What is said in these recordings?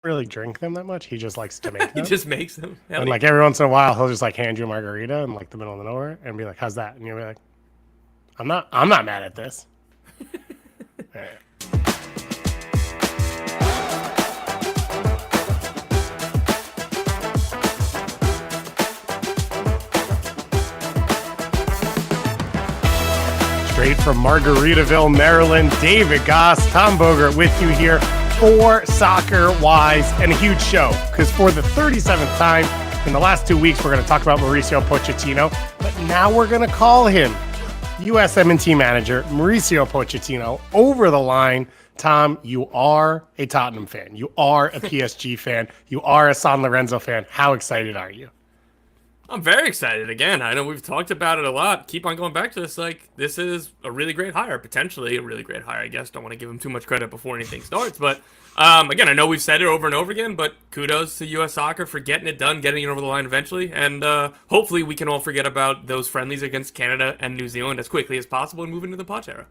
really drink them that much. He just likes to make He them. just makes them. Hell And yeah. like every once in a while, he'll just like hand you a margarita in like the middle of nowhere and be like, "How's that?" And you'll be like, I'm not mad at this." All right. Straight from Margaritaville, Maryland, David Goss, Tom Bogert with you here for Soccer Wise, and a huge show because for the 37th time in the last 2 weeks, we're going to talk about Mauricio Pochettino, but now we're going to call him USMNT manager Mauricio Pochettino over the line. Tom, you are a Tottenham fan. You are a PSG fan. You are a San Lorenzo fan. How excited are you? I'm very excited. Again, I know we've talked about it a lot. Keep on going back to this. Like, this is a really great hire, potentially a really great hire. I guess don't want to give him too much credit before anything starts, but again, I know we've said it over and over again. But kudos to U.S. Soccer for getting it done, getting it over the line eventually, and hopefully we can all forget about those friendlies against Canada and New Zealand as quickly as possible and move into the Poch era.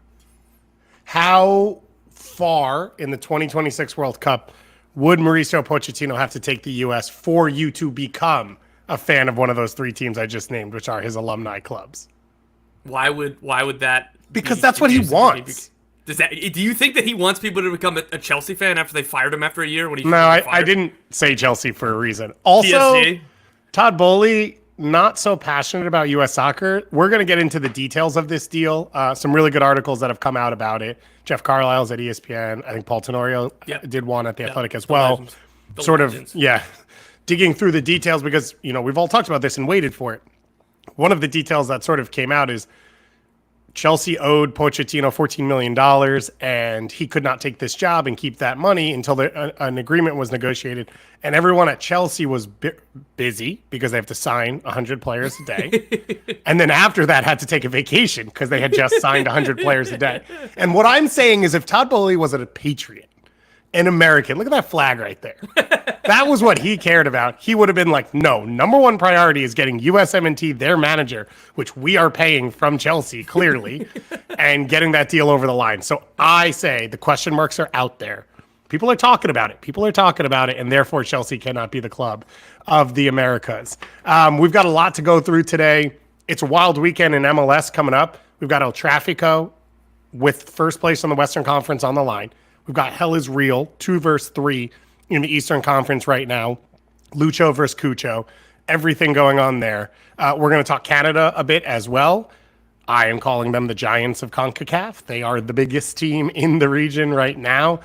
How far in the 2026 World Cup would Mauricio Pochettino have to take the U.S. for you to become a fan of one of those three teams I just named, which are his alumni clubs? Why would that Because be that's what he conducive to wants. do you think that he wants people to become a Chelsea fan after they fired him after a year when he No, got I fired? didn't say Chelsea for a reason. Also, PSG? Todd Bowley, not so passionate about U.S. soccer. We're going to get into the details of this deal. Some really good articles that have come out about it. Jeff Carlisle's at ESPN. I think Paul Tenorio did one at The Athletic as well. Legends. The Sort legends. of, digging through the details because, we've all talked about this and waited for it. One of the details that sort of came out is Chelsea owed Pochettino $14 million, and he could not take this job and keep that money until an agreement was negotiated. And everyone at Chelsea was busy because they have to sign 100 players a day. And then after that had to take a vacation because they had just signed 100 players a day. And what I'm saying is if Todd Bowley was a patriot, an American, look at that flag right there. That was what he cared about. He would have been like, no, number one priority is getting USMNT, their manager, which we are paying from Chelsea, clearly, and getting that deal over the line. So I say the question marks are out there. People are talking about it. And therefore Chelsea cannot be the club of the Americas. We've got a lot to go through today. It's a wild weekend in MLS coming up. We've got El Trafico with first place on the Western Conference on the line. We've got Hell Is Real, 2 versus 3 in the Eastern Conference right now. Lucho versus Cucho. Everything going on there. We're going to talk Canada a bit as well. I am calling them the Giants of CONCACAF. They are the biggest team in the region right now.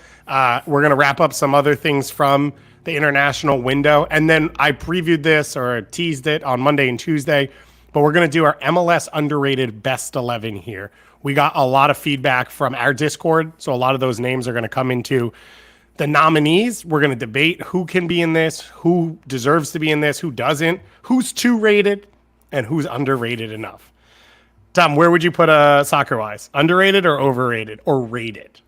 We're going to wrap up some other things from the international window. And then I previewed this or teased it on Monday and Tuesday, but we're going to do our MLS underrated best 11 here. We got a lot of feedback from our Discord, so a lot of those names are going to come into the nominees. We're going to debate who can be in this, who deserves to be in this, who doesn't, who's too rated, and who's underrated enough. Tom, where would you put soccer-wise? Underrated or overrated or rated?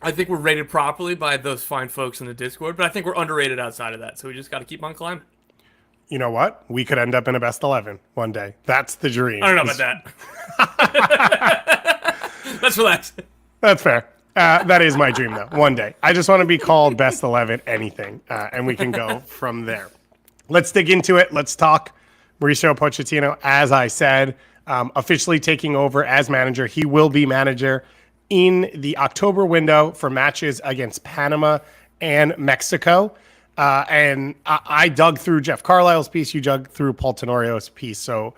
I think we're rated properly by those fine folks in the Discord, but I think we're underrated outside of that, so we just got to keep on climbing. You know what? We could end up in a best 11 one day. That's the dream. I don't know about that. Let's relax. That's fair. That is my dream, though. One day. I just want to be called best 11 anything, and we can go from there. Let's dig into it. Let's talk Mauricio Pochettino. As I said, officially taking over as manager. He will be manager in the October window for matches against Panama and Mexico. And I dug through Jeff Carlisle's piece. You dug through Paul Tenorio's piece. So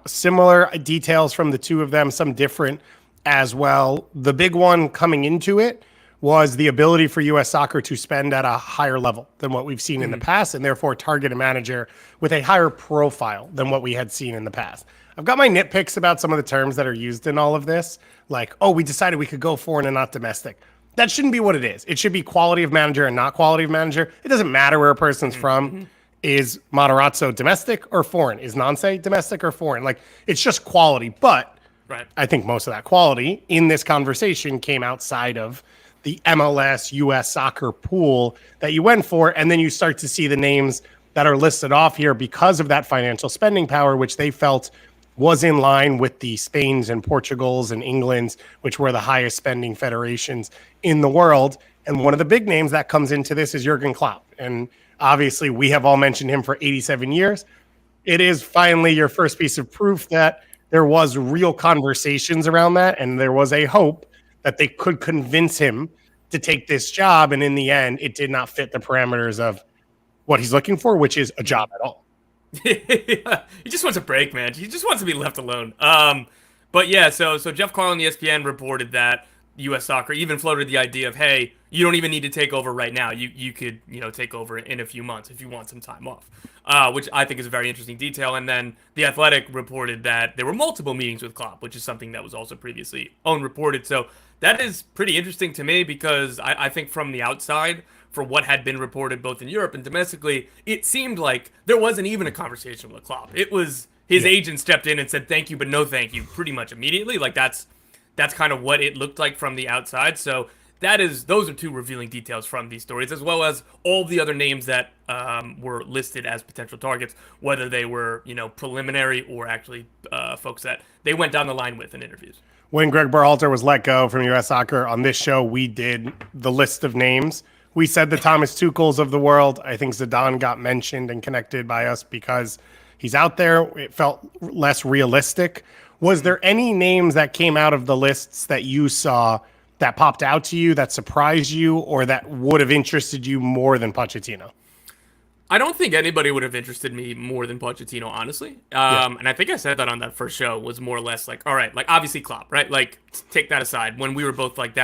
similar details from the two of them, some different as well. The big one coming into it was the ability for U.S. soccer to spend at a higher level than what we've seen in the past, and therefore target a manager with a higher profile than what we had seen in the past. I've got my nitpicks about some of the terms that are used in all of this, like, oh, we decided we could go foreign and not domestic. That shouldn't be what it is. It should be quality of manager and not quality of manager. It doesn't matter where a person's from. Is Matarazzo domestic or foreign? Is Nance domestic or foreign? Like, it's just quality. But Right. I think most of that quality in this conversation came outside of the MLS US soccer pool that you went for. And then you start to see the names that are listed off here because of that financial spending power, which they felt was in line with the Spains and Portugals and Englands, which were the highest spending federations in the world. And one of the big names that comes into this is Jurgen Klopp. And obviously, we have all mentioned him for 87 years. It is finally your first piece of proof that there was real conversations around that, and there was a hope that they could convince him to take this job. And in the end, it did not fit the parameters of what he's looking for, which is a job at all. Yeah, he just wants a break, man. He just wants to be left alone. But yeah, so Jeff Carlin, ESPN reported that U.S. Soccer even floated the idea of, hey, you don't even need to take over right now. You could take over in a few months if you want some time off, which I think is a very interesting detail. And then the Athletic reported that there were multiple meetings with Klopp, which is something that was also previously unreported. So that is pretty interesting to me because I think from the outside, for what had been reported both in Europe and domestically, it seemed like there wasn't even a conversation with Klopp. It was his agent stepped in and said thank you, but no thank you, pretty much immediately. Like that's kind of what it looked like from the outside. So those are two revealing details from these stories, as well as all the other names that were listed as potential targets, whether they were preliminary or actually folks that they went down the line with in interviews. When Greg Berhalter was let go from U.S. Soccer on this show, we did the list of names. We said the Thomas Tuchels of the world. I think Zidane got mentioned and connected by us because he's out there. It felt less realistic. Was there any names that came out of the lists that you saw that popped out to you, that surprised you, or that would have interested you more than Pochettino? I don't think anybody would have interested me more than Pochettino, honestly. And I think I said that on that first show was more or less like, all right, like obviously Klopp, right? Like take that aside. When we were both like,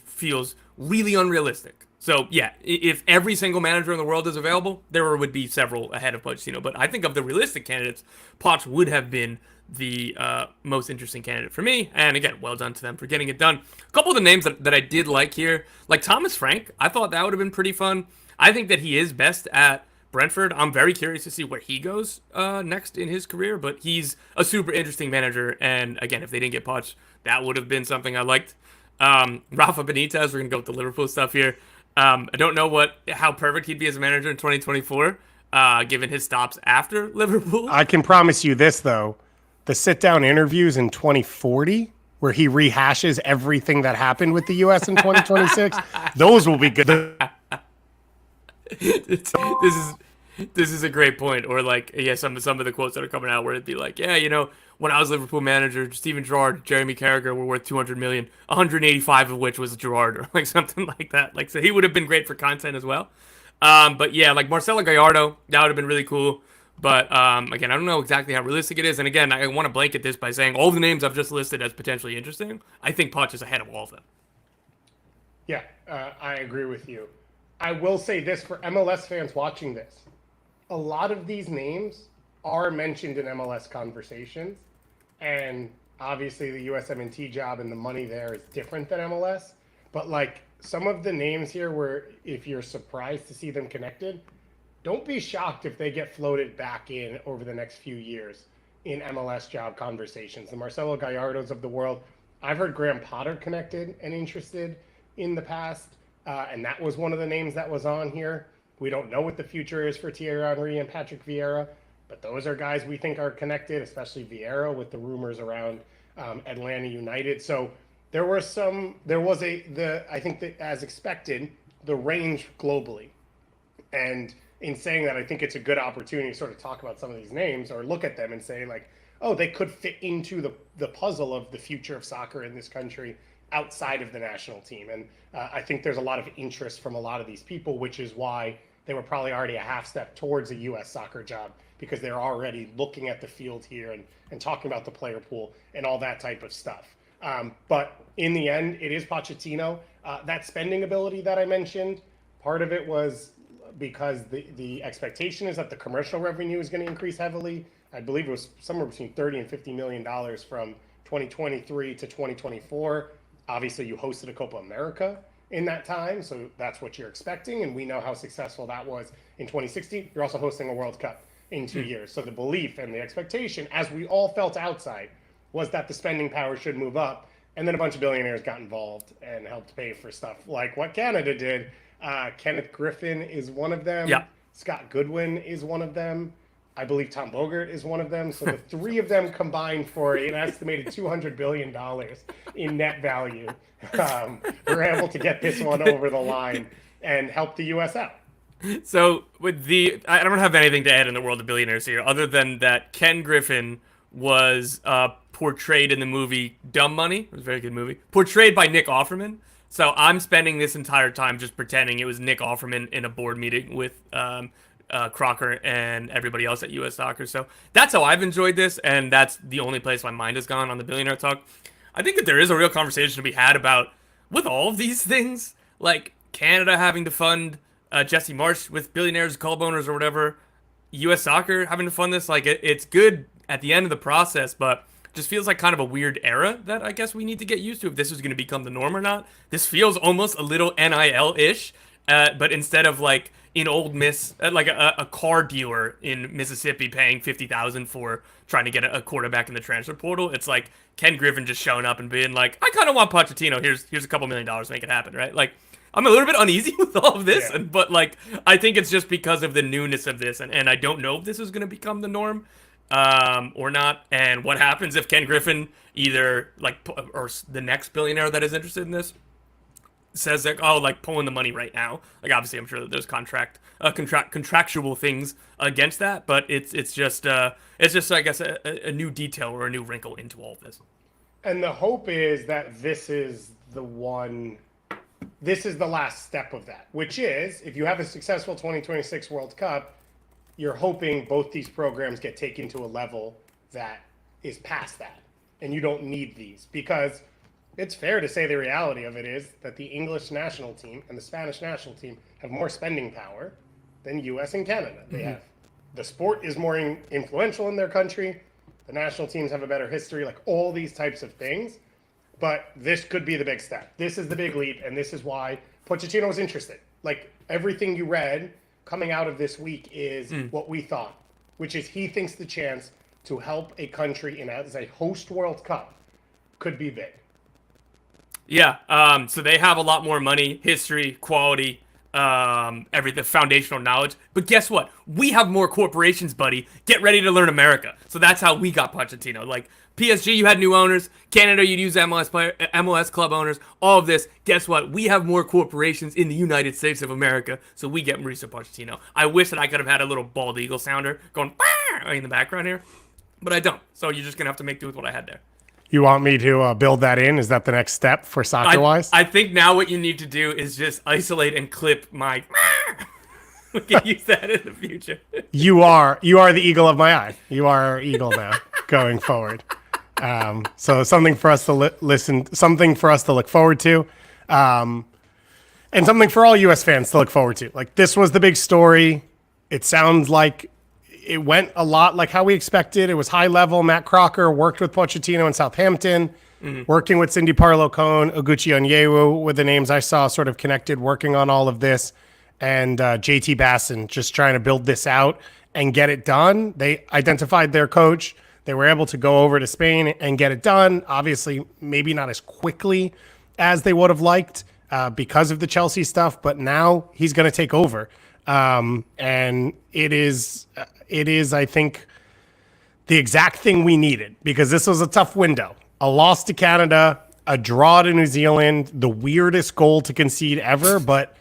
feels really unrealistic. So yeah, if every single manager in the world is available, there would be several ahead of Pochettino. But I think of the realistic candidates, Poch would have been the most interesting candidate for me. And again, well done to them for getting it done. A couple of the names that I did like here, like Thomas Frank, I thought that would have been pretty fun. I think that he is best at Brentford. I'm very curious to see where he goes next in his career, but he's a super interesting manager. And again, if they didn't get Poch, that would have been something I liked. Rafa Benitez, we're going to go with the Liverpool stuff here. I don't know how perfect he'd be as a manager in 2024, given his stops after Liverpool. I can promise you this, though. The sit-down interviews in 2040, where he rehashes everything that happened with the U.S. in 2026, those will be good. This is a great point. Or like, yeah, some of the quotes that are coming out where it'd be like, yeah, when I was Liverpool manager, Steven Gerrard, Jeremy Carragher were worth 200 million, 185 of which was Gerrard, or like something like that. Like, so he would have been great for content as well. But yeah, like Marcelo Gallardo, that would have been really cool. But again, I don't know exactly how realistic it is. And again, I want to blanket this by saying all the names I've just listed as potentially interesting. I think Poch is ahead of all of them. Yeah, I agree with you. I will say this for MLS fans watching this. A lot of these names are mentioned in MLS conversations. And obviously the USMNT job and the money there is different than MLS. But like some of the names here where if you're surprised to see them connected, don't be shocked if they get floated back in over the next few years in MLS job conversations. The Marcelo Gallardos of the world. I've heard Graham Potter connected and interested in the past. And that was one of the names that was on here. We don't know what the future is for Thierry Henry and Patrick Vieira, but those are guys we think are connected, especially Vieira with the rumors around Atlanta United. So I think that as expected, the range globally. And in saying that, I think it's a good opportunity to sort of talk about some of these names or look at them and say like, oh, they could fit into the puzzle of the future of soccer in this country outside of the national team. And I think there's a lot of interest from a lot of these people, which is why they were probably already a half step towards a U.S. soccer job, because they're already looking at the field here and talking about the player pool and all that type of stuff. But in the end, it is Pochettino. That spending ability that I mentioned, part of it was because the expectation is that the commercial revenue is going to increase heavily. I believe it was somewhere between $30 and $50 million from 2023 to 2024. Obviously, you hosted a Copa America in that time, so that's what you're expecting, and we know how successful that was in 2016. You're also hosting a World Cup in 2 years. So the belief and the expectation, as we all felt outside, was that the spending power should move up, and then a bunch of billionaires got involved and helped pay for stuff like what Canada did. Kenneth Griffin is one of them. Yeah. Scott Goodwin is one of them. I believe Tom Bogert is one of them. So the three of them combined for an estimated $200 billion in net value, we're able to get this one over the line and help the U.S. out. So I don't have anything to add in the world of billionaires here, other than that Ken Griffin was portrayed in the movie Dumb Money. It was a very good movie. Portrayed by Nick Offerman. So I'm spending this entire time just pretending it was Nick Offerman in a board meeting with Crocker and everybody else at U.S. Soccer. So that's how I've enjoyed this, and that's the only place my mind has gone on the billionaire talk. I think that there is a real conversation to be had about, with all of these things, like Canada having to fund Jesse Marsch with billionaires, club owners, or whatever, U.S. Soccer having to fund this. Like, it's good at the end of the process, but just feels like kind of a weird era that I guess we need to get used to if this is going to become the norm or not. This feels almost a little NIL-ish, but instead of like in Old Miss, like a car dealer in Mississippi paying $50,000 for trying to get a quarterback in the transfer portal, it's like Ken Griffin just showing up and being like, I kind of want Pochettino. Here's a couple $1 million to make it happen, right? Like, I'm a little bit uneasy with all of this, Yeah. but like I think it's just because of the newness of this, and I don't know if this is going to become the norm or not. And what happens if Ken Griffin either or the next billionaire that is interested in this says like, oh, like pulling the money right now. Like obviously, I'm sure that there's contractual things against that, but it's just I guess a new detail or a new wrinkle into all of this. And the hope is that this is the last step of that, which is if you have a successful 2026 World Cup, you're hoping both these programs get taken to a level that is past that. And you don't need these, because it's fair to say the reality of it is that the English national team and the Spanish national team have more spending power than US and Canada. They have, the sport is more influential in their country. The national teams have a better history, like all these types of things. But this could be the big step. This is the big leap, and this is why Pochettino was interested. Like, everything you read coming out of this week is what we thought, which is he thinks the chance to help a country as a host World Cup could be big. Yeah, so they have a lot more money, history, quality, the foundational knowledge. But guess what? We have more corporations, buddy. Get ready to learn America. So that's how we got Pochettino. Like, PSG, you had new owners. Canada, you'd use MLS club owners. All of this. Guess what? We have more corporations in the United States of America, so we get Mauricio Pochettino. I wish that I could have had a little bald eagle sounder going in the background here, but I don't. So you're just going to have to make do with what I had there. You want me to build that in? Is that the next step for soccer-wise? I think now what you need to do is just isolate and clip my... We can use that in the future. You are the eagle of my eye. You are our eagle now going forward. So something for us to something for us to look forward to, and something for all U.S. fans to look forward to. Like, this was the big story. It sounds like it went a lot like how we expected. It was high level. Matt Crocker worked with Pochettino in Southampton, working with Cindy Parlow-Cohn, Oguchi Onyewu were the names I saw sort of connected, working on all of this, and JT Basson just trying to build this out and get it done. They identified their coach. They were able to go over to Spain and get it done. Obviously, maybe not as quickly as they would have liked because of the Chelsea stuff, but now he's going to take over. And it is, I think, the exact thing we needed, because this was a tough window. A loss to Canada, a draw to New Zealand, the weirdest goal to concede ever, but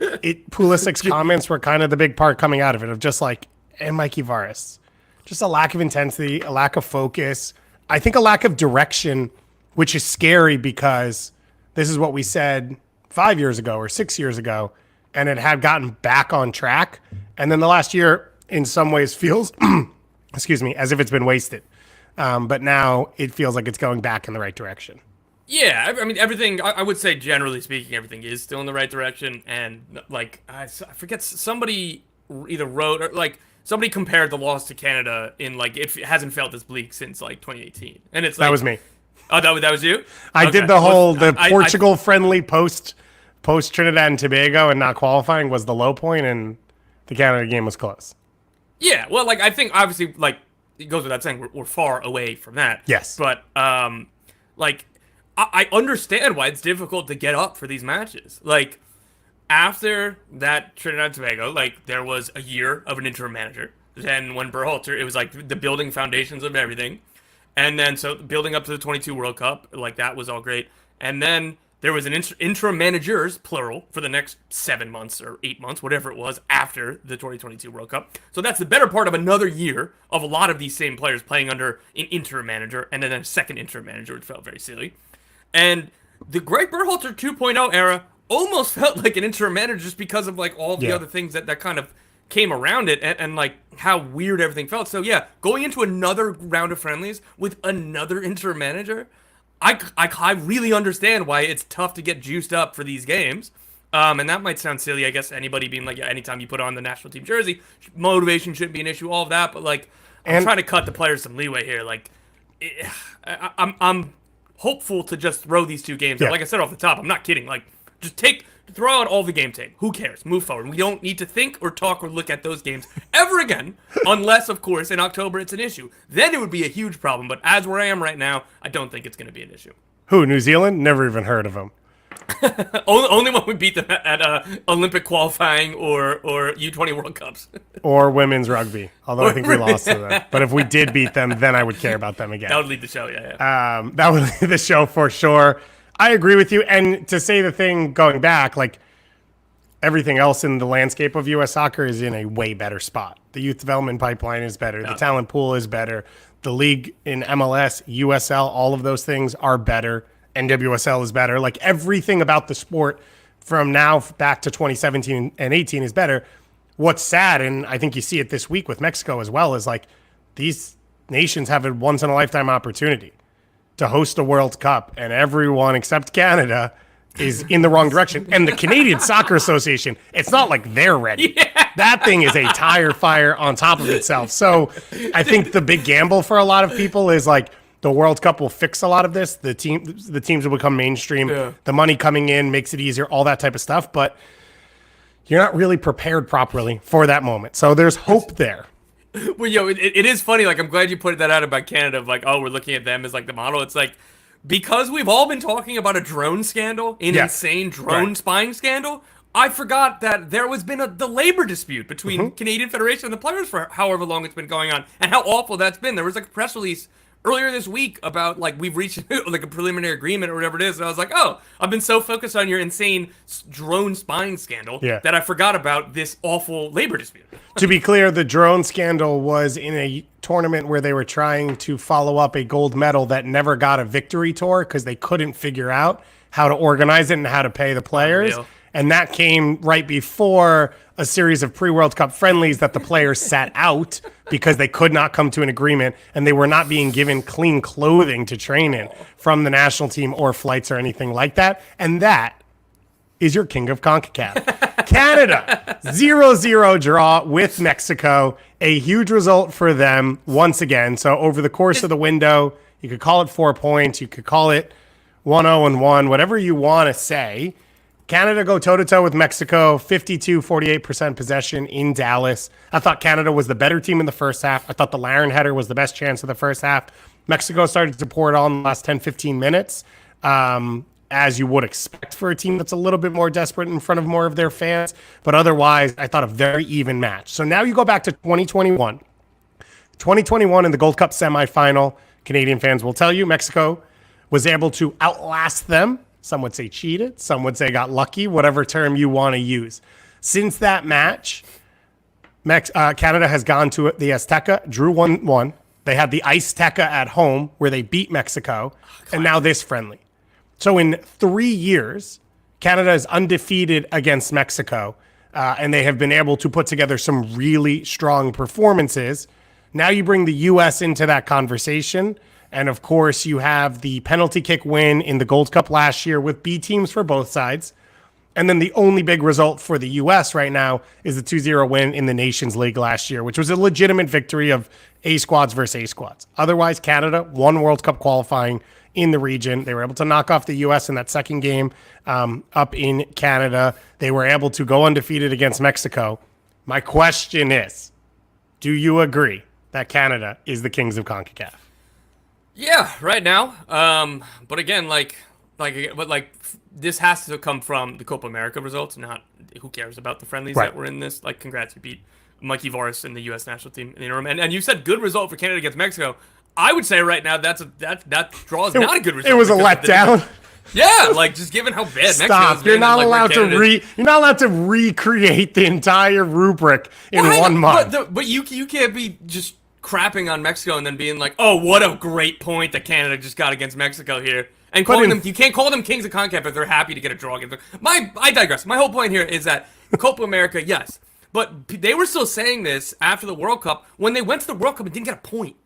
Pulisic's comments were kind of the big part coming out of it, of just like, and Mikey Varas. Just a lack of intensity, a lack of focus. I think a lack of direction, which is scary because this is what we said 5 years ago or 6 years ago, and it had gotten back on track. And then the last year, in some ways, feels, excuse me, as if it's been wasted. But now it feels like it's going back in the right direction. Yeah, I mean, everything, I would say, generally speaking, everything is still in the right direction. And, like, I forget, somebody either wrote or, like, somebody compared the loss to Canada in, like, it hasn't felt this bleak since, like, 2018. And it's like... That was me. Oh, that was you? I did the whole, Portugal-friendly post-Trinidad and Tobago and not qualifying was the low point, and the Canada game was close. Yeah, well, like, I think, obviously, like, it goes without saying, we're far away from that. Yes. But, like, I understand why it's difficult to get up for these matches. Like, after that Trinidad and Tobago, like, there was a year of an interim manager. than when Berhalter. It was like the building foundations of everything. And then, so building up to the 22 World Cup, like that was all great. And then there was an interim managers, plural, for the next 7 months or 8 months, whatever it was, after the 2022 World Cup. So that's the better part of another year of a lot of these same players playing under an interim manager and then a second interim manager, which felt very silly. And the Greg Berhalter 2.0 era almost felt like an interim manager just because of like all the other things that kind of came around it and like how weird everything felt. So yeah, going into another round of friendlies with another interim manager, I really understand why it's tough to get juiced up for these games. And that might sound silly, I guess, anybody being like, yeah, anytime you put on the national team jersey, motivation shouldn't be an issue, all of that. But like, I'm trying to cut the players some leeway here. Like, I'm hopeful to just throw these two games. Like I said off the top, I'm not kidding. Like, just throw out all the game tape. Who cares? Move forward. We don't need to think or talk or look at those games ever again, unless, of course, in October it's an issue. Then it would be a huge problem. But as where I am right now, I don't think it's going to be an issue. Who, New Zealand? Never even heard of them. Only when we beat them at Olympic qualifying or U20 World Cups. Or women's rugby, although I think we lost to them. But if we did beat them, then I would care about them again. That would lead the show, yeah. That would lead the show for sure. I agree with you. And to say the thing going back, like everything else in the landscape of U.S. soccer is in a way better spot. The youth development pipeline is better. The talent pool is better. The league in MLS, USL, all of those things are better. NWSL is better. Like everything about the sport from now back to 2017 and 18 is better. What's sad, and I think you see it this week with Mexico as well, is like these nations have a once in a lifetime opportunity to host a World Cup, and everyone except Canada is in the wrong direction. And the Canadian Soccer Association, it's not like they're ready. Yeah. That thing is a tire fire on top of itself. So I think the big gamble for a lot of people is like the World Cup will fix a lot of this. The teams will become mainstream. Yeah. The money coming in makes it easier, all that type of stuff. But you're not really prepared properly for that moment. So there's hope there. Well, it is funny. Like, I'm glad you pointed that out about Canada. Of like, oh, we're looking at them as like the model. It's like, because we've all been talking about a drone scandal, insane drone spying scandal, I forgot that there has been the labor dispute between Canadian Federation and the players for however long it's been going on, and how awful that's been. There was like a press release earlier this week about like we've reached like a preliminary agreement or whatever it is, and I was like, oh, I've been so focused on your insane drone spying scandal that I forgot about this awful labor dispute. To be clear, the drone scandal was in a tournament where they were trying to follow up a gold medal that never got a victory tour because they couldn't figure out how to organize it and how to pay the players. Unreal. And that came right before a series of pre-World Cup friendlies that the players sat out because they could not come to an agreement, and they were not being given clean clothing to train in from the national team or flights or anything like that. And that is your king of CONCACAF. Canada, 0-0 draw with Mexico. A huge result for them once again. So over the course of the window, you could call it 4 points. You could call it 1-0-1, whatever you want to say. Canada go toe-to-toe with Mexico, 52-48% possession in Dallas. I thought Canada was the better team in the first half. I thought the Laren header was the best chance of the first half. Mexico started to pour it on in the last 10, 15 minutes, as you would expect for a team that's a little bit more desperate in front of more of their fans. But otherwise, I thought a very even match. So now you go back to 2021. 2021 in the Gold Cup semifinal, Canadian fans will tell you, Mexico was able to outlast them. Some would say cheated. Some would say got lucky, whatever term you want to use. Since that match, Canada has gone to the Azteca, drew 1-1. They had the Azteca at home where they beat Mexico, and now this friendly. So in 3 years, Canada is undefeated against Mexico, and they have been able to put together some really strong performances. Now you bring the U.S. into that conversation. And, of course, you have the penalty kick win in the Gold Cup last year with B teams for both sides. And then the only big result for the U.S. right now is the 2-0 win in the Nations League last year, which was a legitimate victory of A squads versus A squads. Otherwise, Canada won World Cup qualifying in the region. They were able to knock off the U.S. in that second game up in Canada. They were able to go undefeated against Mexico. My question is, do you agree that Canada is the kings of CONCACAF? Yeah, right now. But again, this has to come from the Copa America results. Not who cares about the friendlies that were in this. Like, congrats, you beat Mikey Varis in the U.S. national team in the interim. And you said good result for Canada against Mexico. I would say right now that draw is not a good result. It was a letdown. Yeah, like just given how bad Stop. You're not allowed to you're not allowed to recreate the entire rubric in 1 month. But you can't be just crapping on Mexico and then being like, oh, what a great point that Canada just got against Mexico here. And calling them, you can't call them kings of CONCACAF if they're happy to get a draw against them. I digress. My whole point here is that Copa America, yes, but they were still saying this after the World Cup when they went to the World Cup and didn't get a point.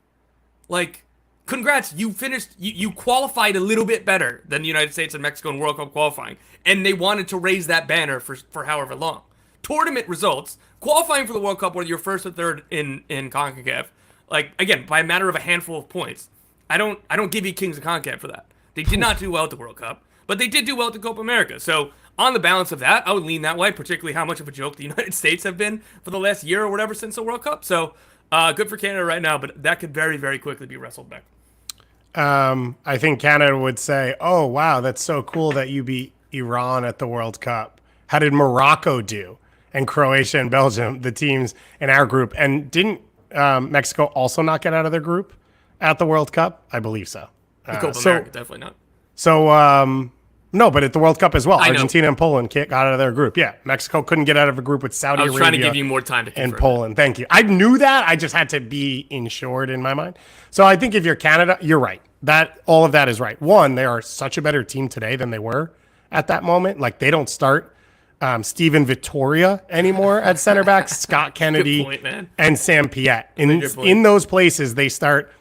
Like, congrats, you finished, you qualified a little bit better than the United States and Mexico in World Cup qualifying, and they wanted to raise that banner for however long. Tournament results, qualifying for the World Cup, whether you're first or third in CONCACAF, like, again, by a matter of a handful of points. I don't give you kings of CONCACAF for that. They did not do well at the World Cup, but they did do well at the Copa America. So on the balance of that, I would lean that way, particularly how much of a joke the United States have been for the last year or whatever since the World Cup. So good for Canada right now, but that could very, very quickly be wrestled back. I think Canada would say, oh, wow, that's so cool that you beat Iran at the World Cup. How did Morocco do? And Croatia and Belgium, the teams in our group. And didn't Mexico also not get out of their group at the World Cup? I believe so. The Copa America, definitely not. So, no, but at the World Cup as well. Argentina and Poland got out of their group. Yeah, Mexico couldn't get out of a group with Saudi Arabia. I was trying to give you more time to confirm and Poland. Thank you. I knew that. I just had to be insured in my mind. So I think if you're Canada, you're right. All of that is right. One, they are such a better team today than they were at that moment. Like, they don't start Steven Vittoria anymore at center back, Scott Kennedy, Good point, and Sam Piet. In those places, they start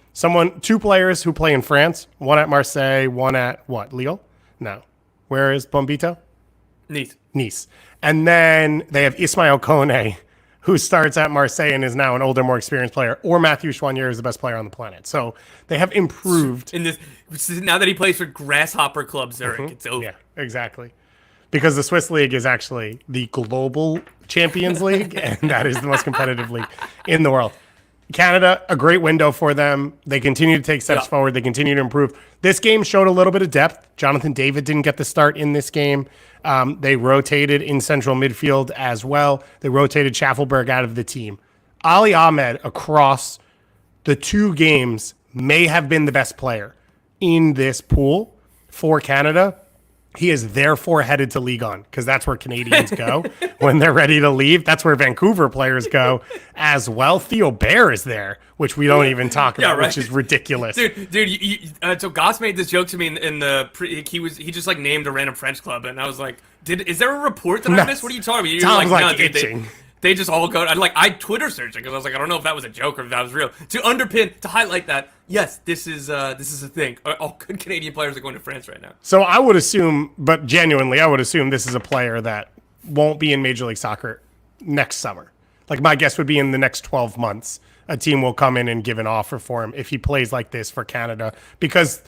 two players who play in France, one at Marseille, one at what? Lille? No. Where is Bombito? Nice. And then they have Ismail Kone, who starts at Marseille and is now an older, more experienced player, or Matthew Chouanier is the best player on the planet. So they have improved. Now that he plays for Grasshopper Club Zurich, it's over. Yeah, exactly. Because the Swiss League is actually the global Champions League, and that is the most competitive league in the world. Canada, a great window for them. They continue to take steps forward. They continue to improve. This game showed a little bit of depth. Jonathan David didn't get the start in this game. They rotated in central midfield as well. They rotated Schaffelberg out of the team. Ali Ahmed, across the two games, may have been the best player in this pool for Canada. He is therefore headed to Ligue 1 because that's where Canadians go when they're ready to leave. That's where Vancouver players go as well. Theo Bair is there, which we don't even talk about, which is ridiculous. Dude, so Goss made this joke to me in the he just like named a random French club, and I was like, is there a report that I missed? What are you talking about? Tom's like itching. They just all go. I Twitter searched it because I was like, I don't know if that was a joke or if that was real. To highlight that, yes, this is a thing. All good Canadian players are going to France right now. So I would assume, but genuinely, I would assume this is a player that won't be in Major League Soccer next summer. Like, my guess would be in the next 12 months, a team will come in and give an offer for him if he plays like this for Canada. Because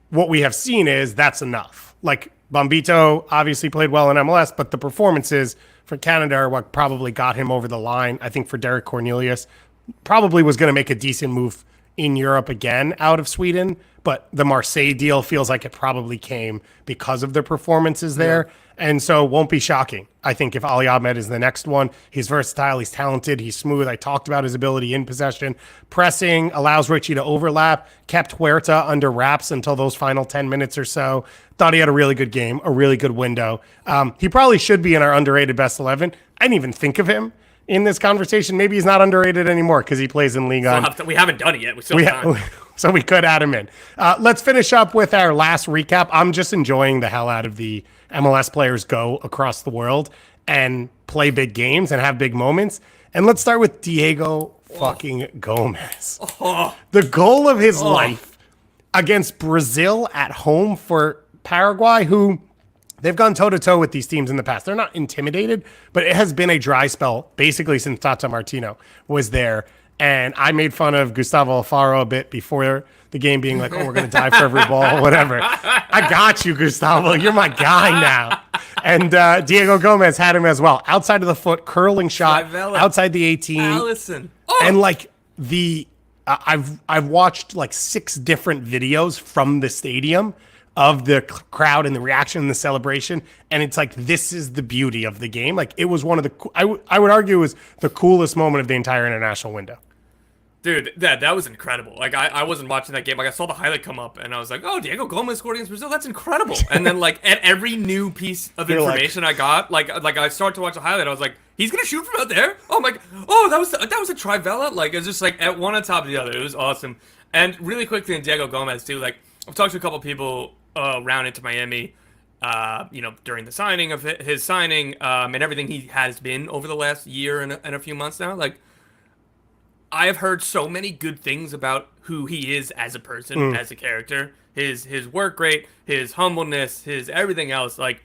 what we have seen is that's enough. Like, Bombito obviously played well in MLS, but the performances for Canada are what probably got him over the line. I think for Derek Cornelius, probably was going to make a decent move in Europe again out of Sweden, but the Marseille deal feels like it probably came because of the performances there. Yeah. And so won't be shocking. I think if Ali Ahmed is the next one, he's versatile, he's talented, he's smooth. I talked about his ability in possession. Pressing, allows Richie to overlap, kept Huerta under wraps until those final 10 minutes or so. Thought he had a really good game, a really good window. He probably should be in our underrated best 11. I didn't even think of him in this conversation. Maybe he's not underrated anymore because he plays in Ligue 1. We haven't done it yet. So we could add him in. Let's finish up with our last recap. I'm just enjoying the hell out of the MLS players go across the world and play big games and have big moments. And let's start with Diego fucking Gomez. The goal of his life against Brazil at home for Paraguay, who they've gone toe-to-toe with these teams in the past. They're not intimidated, but it has been a dry spell basically since Tata Martino was there. And I made fun of Gustavo Alfaro a bit before the game, being like, oh, we're going to die for every ball, whatever. I got you, Gustavo. You're my guy now. And Diego Gomez had him as well. Outside of the foot, curling shot, outside the 18. Allison. And like I've watched like 6 different videos from the stadium of the crowd and the reaction and the celebration. And it's like, this is the beauty of the game. Like, it was one of the, I would argue it was the coolest moment of the entire international window. Dude, that was incredible. Like, I wasn't watching that game. Like, I saw the highlight come up, and I was like, oh, Diego Gomez scored against Brazil. That's incredible. And then, like, at every new piece of information I got, like I started to watch the highlight, I was like, he's going to shoot from out there? Oh, my, oh, that was a trivela? Like, it was just, like, at one on top of the other. It was awesome. And really quickly, in Diego Gomez, too, like, I've talked to a couple people around into Miami, during the signing of his signing, and everything he has been over the last year and a few months now. Like, I have heard so many good things about who he is as a person, as a character, his work rate, his humbleness, his everything else. Like,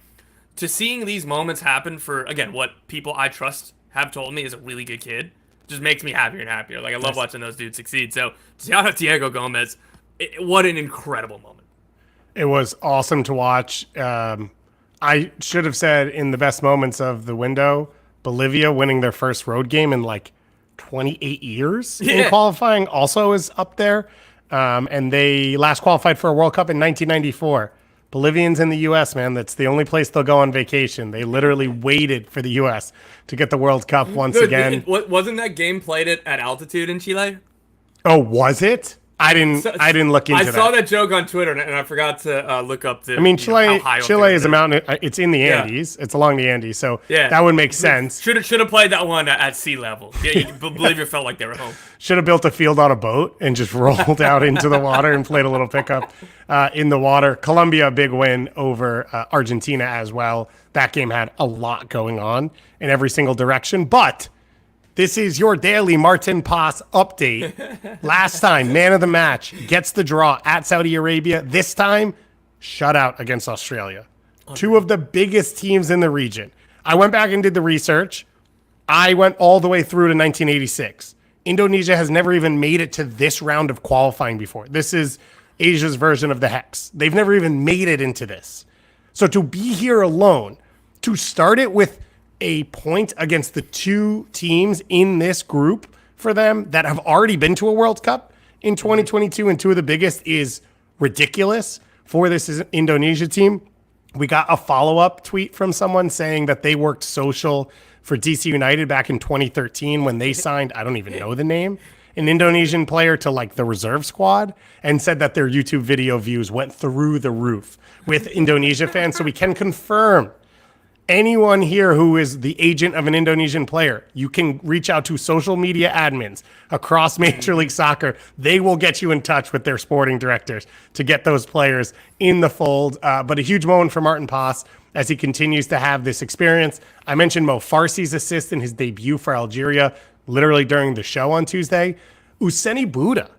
to seeing these moments happen for, again, what people I trust have told me is a really good kid, just makes me happier and happier. Like, I love watching those dudes succeed. So, shout out Diego Gomez. What an incredible moment. It was awesome to watch. I should have said in the best moments of the window, Bolivia winning their first road game in like 28 years in qualifying also is up there. And they last qualified for a World Cup in 1994. Bolivians in the U.S., man, that's the only place they'll go on vacation. They literally waited for the U.S. to get the World Cup once again. Wasn't that game played at altitude in Chile? Oh, was it? I didn't look into that. I saw that joke on Twitter, and I forgot to look up the. I mean, Chile is a mountain. It's in the Yeah. Andes. It's along the Andes, so that would make sense. Should have played that one at sea level. Yeah, Bolivia felt like they were home. Should have built a field on a boat and just rolled out into the water and played a little pickup in the water. Colombia, a big win over Argentina as well. That game had a lot going on in every single direction, but. This is your daily Martin Paz update. Last time, man of the match, gets the draw at Saudi Arabia. This time, shutout against Australia. Two of the biggest teams in the region. I went back and did the research. I went all the way through to 1986. Indonesia has never even made it to this round of qualifying before. This is Asia's version of the Hex. They've never even made it into this. So to be here alone, to start it with a point against the two teams in this group for them that have already been to a World Cup in 2022 and two of the biggest is ridiculous for this Indonesia team. We got a follow-up tweet from someone saying that they worked social for DC United back in 2013 when they signed, I don't even know the name, an Indonesian player to like the reserve squad, and said that their YouTube video views went through the roof with Indonesia fans. So we can confirm anyone here who is the agent of an Indonesian player, you can reach out to social media admins across Major League Soccer. They will get you in touch with their sporting directors to get those players in the fold. But a huge moment for Martin Paz as he continues to have this experience. I mentioned Mo Farsi's assist in his debut for Algeria, literally during the show on Tuesday. Ousseni Bouda,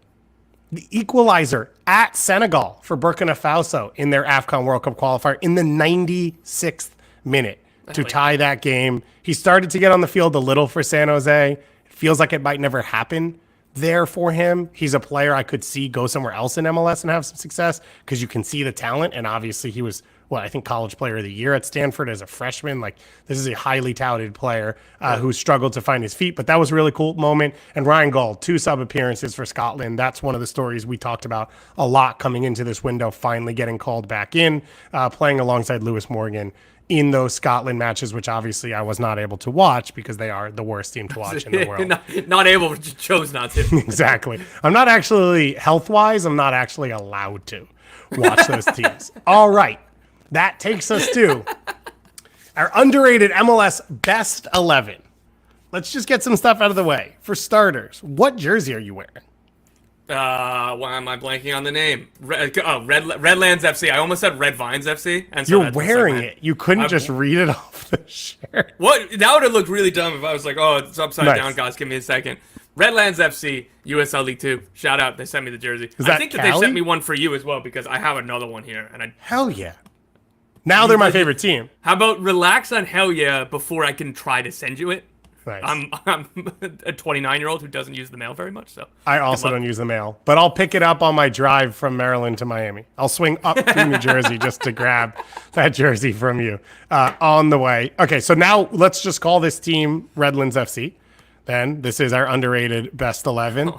the equalizer at Senegal for Burkina Faso in their AFCON World Cup qualifier in the 96th minute to tie that game. He started to get on the field a little for San Jose. It feels like it might never happen there for him. He's a player I could see go somewhere else in MLS and have some success because you can see the talent. And obviously he was, I think College Player of the Year at Stanford as a freshman. Like, this is a highly touted player who struggled to find his feet. But that was a really cool moment. And Ryan Gauld, 2 sub appearances for Scotland. That's one of the stories we talked about a lot coming into this window, finally getting called back in, playing alongside Lewis Morgan in those Scotland matches, which obviously I was not able to watch because they are the worst team to watch in the world. not able, just chose not to. Exactly. I'm not actually, health-wise, I'm not actually allowed to watch those teams. All right. That takes us to our underrated MLS Best 11. Let's just get some stuff out of the way. For starters, what jersey are you wearing? Why am I blanking on the name? Redlands FC. I almost said Red Vines FC. And so you're wearing it. You couldn't just read it off the shirt. What? That would have looked really dumb if I was like, oh, it's upside down, guys. Give me a second. Redlands FC, USL League 2. Shout out. They sent me the jersey. I think that they sent me one for you as well because I have another one here. Hell yeah. Now they're my favorite team. How about relax on hell yeah before I can try to send you it? Nice. I'm a 29-year-old who doesn't use the mail very much, so I also don't use the mail, but I'll pick it up on my drive from Maryland to Miami. I'll swing up to New Jersey just to grab that jersey from you on the way. Okay, so now let's just call this team Redlands FC. then. This is our underrated best 11.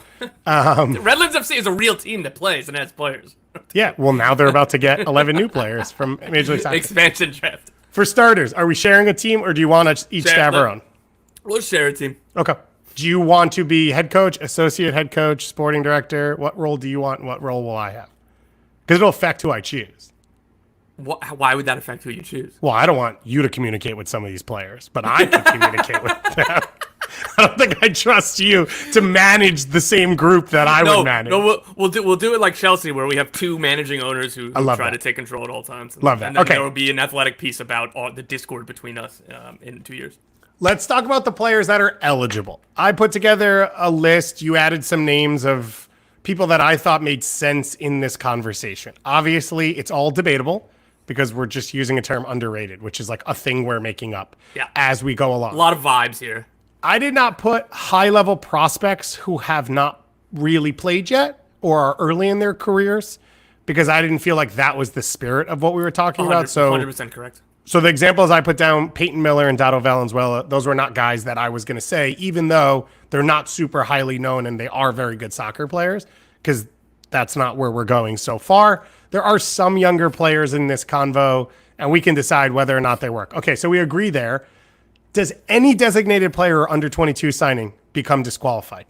Redlands FC is a real team that plays and has players. Yeah, well, now they're about to get 11 new players from Major League Soccer. Expansion draft. For starters, are we sharing a team or do you want to each to have our own? We'll share a team. Okay. Do you want to be head coach, associate head coach, sporting director? What role do you want and what role will I have? Because it'll affect who I choose. Why would that affect who you choose? Well, I don't want you to communicate with some of these players, but I can communicate with them. I don't think I trust you to manage the same group that I would manage. No, we'll do it like Chelsea, where we have two managing owners who try to take control at all times. Love that. And then okay. there will be an athletic piece about the discord between us in 2 years. Let's talk about the players that are eligible. I put together a list. You added some names of people that I thought made sense in this conversation. Obviously, it's all debatable because we're just using a term underrated, which is like a thing we're making up as we go along. A lot of vibes here. I did not put high-level prospects who have not really played yet or are early in their careers because I didn't feel like that was the spirit of what we were talking about. So 100% correct. So the examples I put down, Peyton Miller and Dado Valenzuela, those were not guys that I was going to say, even though they're not super highly known and they are very good soccer players, because that's not where we're going so far. There are some younger players in this convo, and we can decide whether or not they work. Okay, so we agree there. Does any designated player under 22 signing become disqualified?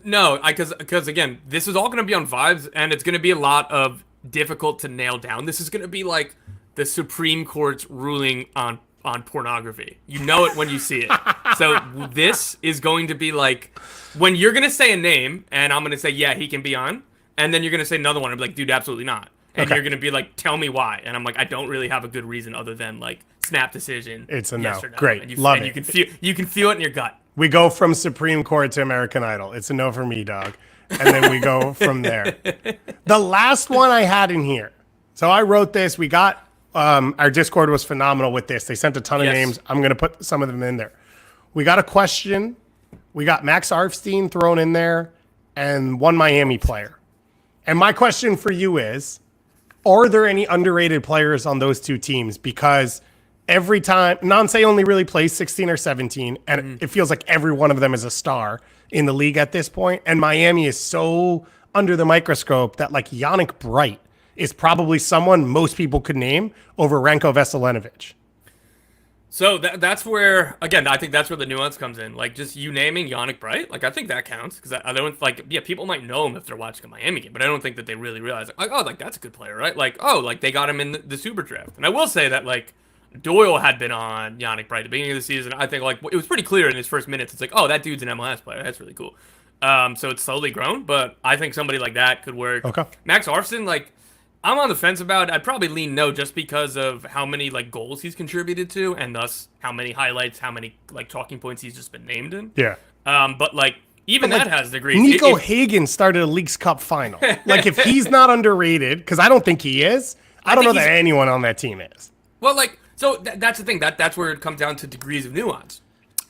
No, because again, this is all going to be on vibes, and it's going to be a lot of difficult to nail down. This is going to be like the Supreme Court's ruling on pornography. You know it when you see it. So this is going to be like when you're going to say a name, and I'm going to say, yeah, he can be on, and then you're going to say another one, and be like, dude, absolutely not. And you're going to be like, tell me why. And I'm like, I don't really have a good reason other than like snap decision. It's a yes no. Or no. Great. And Love it. You can feel it in your gut. We go from Supreme Court to American Idol. It's a no for me, dog. And then we go from there. The last one I had in here. So I wrote this. We got our Discord was phenomenal with this. They sent a ton of names. I'm going to put some of them in there. We got a question. We got Max Arfstein thrown in there and one Miami player. And my question for you is, are there any underrated players on those two teams? Because every time, Nancy only really plays 16 or 17, and it feels like every one of them is a star in the league at this point. And Miami is so under the microscope that like Yannick Bright is probably someone most people could name over Ranko Veselinovic. So that's where, again, I think that's where the nuance comes in. Like, just you naming Yannick Bright, like, I think that counts. Because I don't, like, yeah, people might know him if they're watching a Miami game, but I don't think that they really realize, like, oh, like, that's a good player, right? Like, oh, like, they got him in the super draft. And I will say that, like, Doyle had been on Yannick Bright at the beginning of the season. I think, like, it was pretty clear in his first minutes. It's like, oh, that dude's an MLS player. That's really cool. So it's slowly grown, but I think somebody like that could work. Okay. Max Arfstein, like, I'm on the fence about it. I'd probably lean no just because of how many like goals he's contributed to and thus how many highlights, how many like talking points he's just been named in. Yeah. But like even that has degrees. Nico Hagen started a Leagues Cup final. Like if he's not underrated, because I don't think he is, I don't know that anyone on that team is. Well, like, so that's the thing. That's where it comes down to degrees of nuance.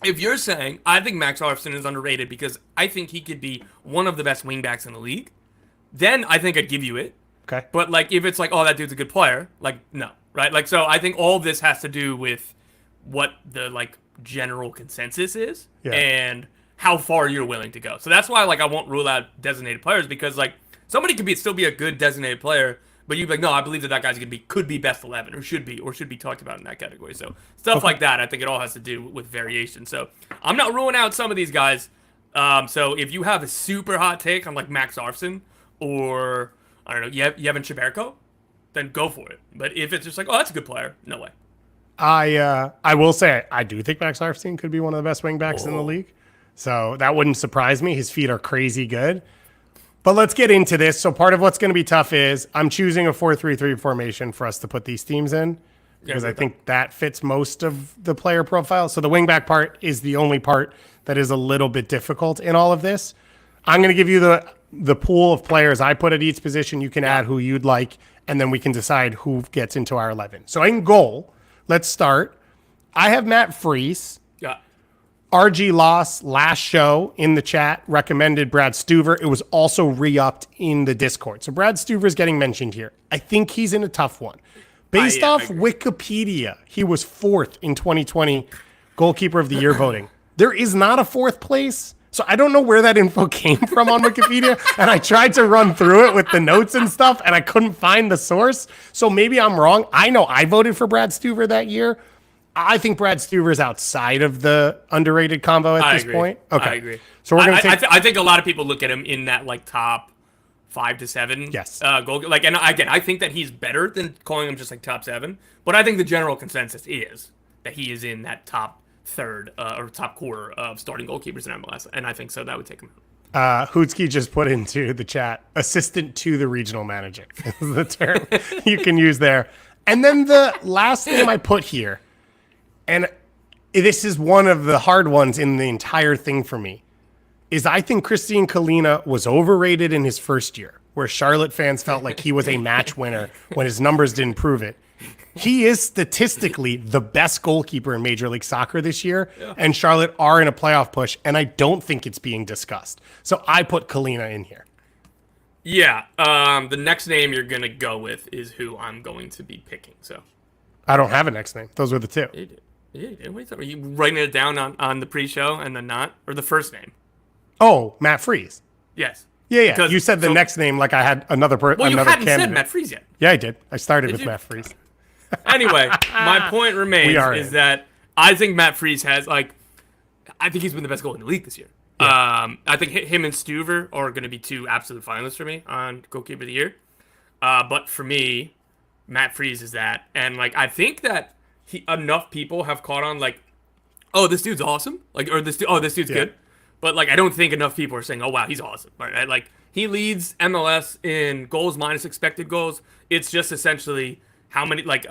If you're saying, I think Max Arfstein is underrated because I think he could be one of the best wingbacks in the league, then I think I'd give you it. Okay. But, like, if it's like, oh, that dude's a good player, like, no, right? Like, so I think all of this has to do with what the, like, general consensus is and how far you're willing to go. So that's why, like, I won't rule out designated players because, like, somebody could still be a good designated player, but you'd be like, no, I believe that guy's could be best 11 or should be talked about in that category. So stuff like that, I think it all has to do with variation. So I'm not ruling out some of these guys. So if you have a super hot take on, like, Max Arfstein or I don't know, Yevon Cheberko, then go for it. But if it's just like, oh, that's a good player, no way. I will say I do think Max Arfstein could be one of the best wingbacks in the league. So that wouldn't surprise me. His feet are crazy good. But let's get into this. So part of what's going to be tough is I'm choosing a 4-3-3 formation for us to put these teams in because I think that fits most of the player profile. So the wingback part is the only part that is a little bit difficult in all of this. I'm going to give you the pool of players I put at each position. You can add who you'd like, and then we can decide who gets into our 11. So in goal, let's start. I have Matt Freese. Yeah. RG Loss last show in the chat recommended Brad Stuver. It was also re-upped in the Discord. So Brad Stuver is getting mentioned here. I think he's in a tough one. Based off Wikipedia, he was 4th in 2020 goalkeeper of the year voting. There is not a fourth place. So I don't know where that info came from on Wikipedia. And I tried to run through it with the notes and stuff, and I couldn't find the source. So maybe I'm wrong. I know I voted for Brad Stuver that year. I think Brad Stuver is outside of the underrated combo at this point. Okay. I agree. So we're going to I think a lot of people look at him in that like top 5 to 7. Yes. Goal. Like, and again, I think that he's better than calling him just like top 7. But I think the general consensus is that he is in that top third or top quarter of starting goalkeepers in MLS, and I think so. That would take him out. Hootski just put into the chat, assistant to the regional manager is the term you can use there. And then the last name I put here, and this is one of the hard ones in the entire thing for me, is I think Christian Kalina was overrated in his first year, where Charlotte fans felt like he was a match winner when his numbers didn't prove it. He is statistically the best goalkeeper in Major League Soccer this year, and Charlotte are in a playoff push, and I don't think it's being discussed. So I put Kalina in here. Yeah, the next name you're going to go with is who I'm going to be picking. So I don't have a next name. Those were the two. Are you writing it down on the pre-show and then not? Or the first name? Oh, Matt Freese. Yes. Yeah. You said the next name like I had another person. Well, you hadn't candidate. said Matt Freese yet. Yeah, I did. I started with Matt Freese. Anyway, my point remains is that I think Matt Freese has, like, I think he's been the best goalie in the league this year. Yeah. I think him and Stuver are going to be two absolute finalists for me on goalkeeper of the year. But for me, Matt Freese is that. And, like, I think that enough people have caught on, like, oh, this dude's awesome. Like, or this dude's good. But, like, I don't think enough people are saying, oh, wow, he's awesome. Right? Like, he leads MLS in goals minus expected goals. It's just essentially how many, like,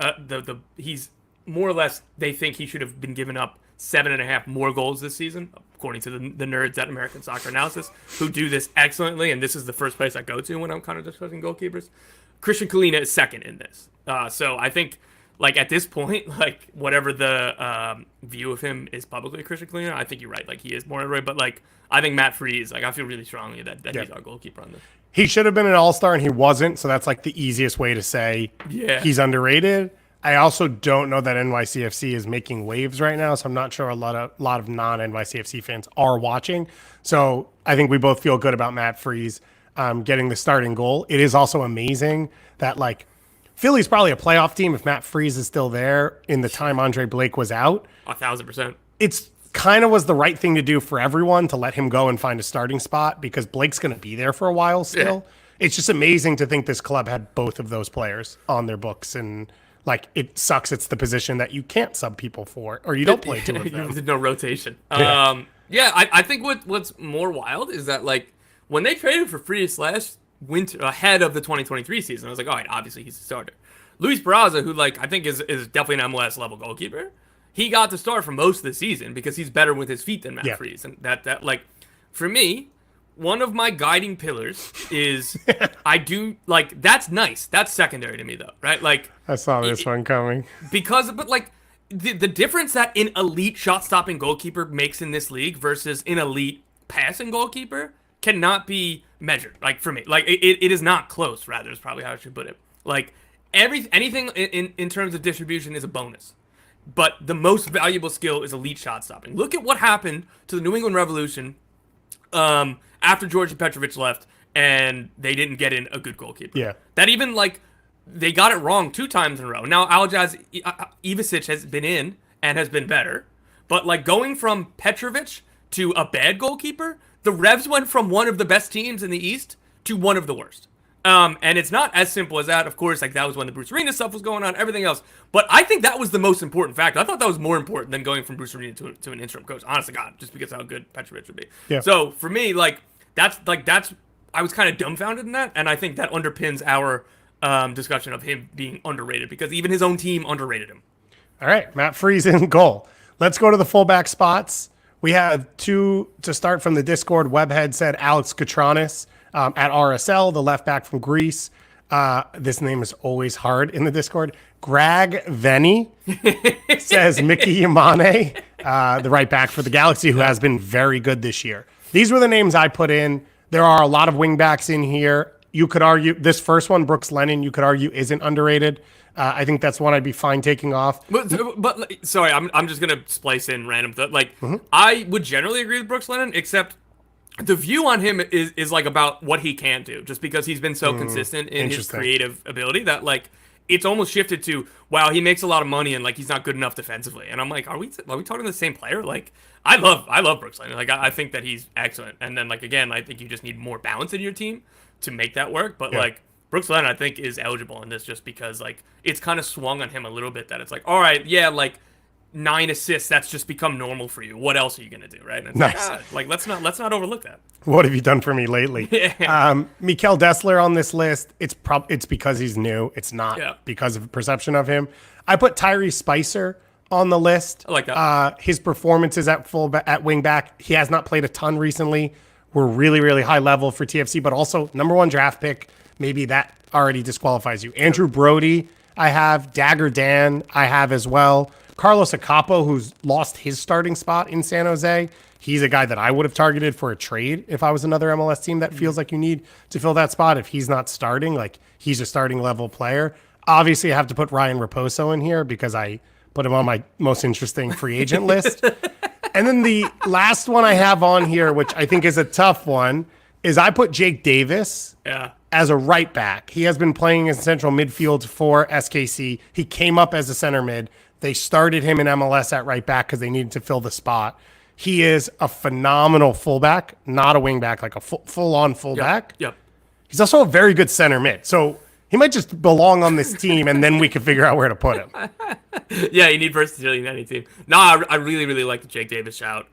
he's more or less, they think he should have been given up 7.5 more goals this season, according to the nerds at American Soccer Analysis, who do this excellently. And this is the first place I go to when I'm kind of discussing goalkeepers. Christian Kalina is second in this. So I think, like, at this point, like, whatever the view of him is publicly Christian Kalina, I think you're right. Like, he is more underrated. But, like, I think Matt Freese, like, I feel really strongly that he's our goalkeeper on this. He should have been an all-star, and he wasn't. So that's, like, the easiest way to say he's underrated. I also don't know that NYCFC is making waves right now, so I'm not sure a lot of non-NYCFC fans are watching. So I think we both feel good about Matt Freese getting the starting goal. It is also amazing that, like, Philly's probably a playoff team if Matt Freese is still there in the time Andre Blake was out. 1,000%. It's kind of was the right thing to do for everyone to let him go and find a starting spot because Blake's going to be there for a while still. Yeah. It's just amazing to think this club had both of those players on their books, and like, it sucks it's the position that you can't sub people for, or you don't play two of them. There's no rotation. I think what's more wild is that, like, when they traded for Freese last winter ahead of the 2023 season, I was like, all right, obviously he's a starter. Luis Barraza, who, like, I think is definitely an MLS level goalkeeper, he got to start for most of the season because he's better with his feet than Matt Freese. And that like, for me, one of my guiding pillars is I do, like, that's nice. That's secondary to me, though, right? Like, I saw this one coming. But like, the difference that an elite shot-stopping goalkeeper makes in this league versus an elite passing goalkeeper cannot be measured. Like, for me, like, it is not close. Rather, is probably how I should put it. Like, anything in terms of distribution is a bonus. But the most valuable skill is elite shot stopping. Look at what happened to the New England Revolution after Georgi Petrovic left, and they didn't get in a good goalkeeper. Yeah. That even, like, they got it wrong 2 times in a row. Now, Aljaz Ivicic has been in and has been better. But, like, going from Petrovic to a bad goalkeeper, the Revs went from one of the best teams in the East to one of the worst. And it's not as simple as that. Of course, like, that was when the Bruce Arena stuff was going on, everything else. But I think that was the most important factor. I thought that was more important than going from Bruce Arena to an interim coach. Honestly, God, just because of how good Petrovic would be. Yeah. So for me, like, that's I was kind of dumbfounded in that, and I think that underpins our discussion of him being underrated because even his own team underrated him. All right, Matt Freese in goal. Let's go to the fullback spots. We have 2 to start from the Discord. Webhead said Alex Katranis. At RSL, the left back from Greece. This name is always hard in the Discord. Greg Venny says Mickey Yamane, the right back for the Galaxy, who has been very good this year. These were the names I put in. There are a lot of wing backs in here. you could argue this first one, Brooks Lennon, you could argue isn't underrated. I think that's one I'd be fine taking off. But sorry, I'm just gonna splice in random I would generally agree with Brooks Lennon, except the view on him is like about what he can't do, just because he's been so consistent in his creative ability that like it's almost shifted to, wow, he makes a lot of money and like he's not good enough defensively. And I'm like, are we talking the same player? Like I love Brooks Lennon. Like I think that he's excellent. And then like again, I think you just need more balance in your team to make that work. But like Brooks Lennon, I think, is eligible in this just because like it's kind of swung on him a little bit that it's like, all right, yeah, like 9 assists, that's just become normal for you. What else are you gonna do, right? And it's Nice. like let's not overlook that. What have you done for me lately? Yeah. Mikel Dessler on this list. It's because he's new. It's not because of perception of him. I put Tyrese Spicer on the list. I like that. His performances at wing back. He has not played a ton recently. Were really, really high level for TFC, but also #1 draft pick. Maybe that already disqualifies you. Andrew Brody, I have. Dagger Dan, I have as well. Carlos Acapo, who's lost his starting spot in San Jose. He's a guy that I would have targeted for a trade if I was another MLS team that feels like you need to fill that spot. If he's not starting, like he's a starting level player. Obviously, I have to put Ryan Raposo in here because I put him on my most interesting free agent list. And then the last one I have on here, which I think is a tough one, is I put Jake Davis as a right back. He has been playing in central midfield for SKC. He came up as a center mid. They started him in MLS at right back because they needed to fill the spot. He is a phenomenal fullback, not a wing back, like a full-on fullback. Yep. He's also a very good center mid. So he might just belong on this team, and then we can figure out where to put him. Yeah, you need versatility in any team. No, I really, really like the Jake Davis shout.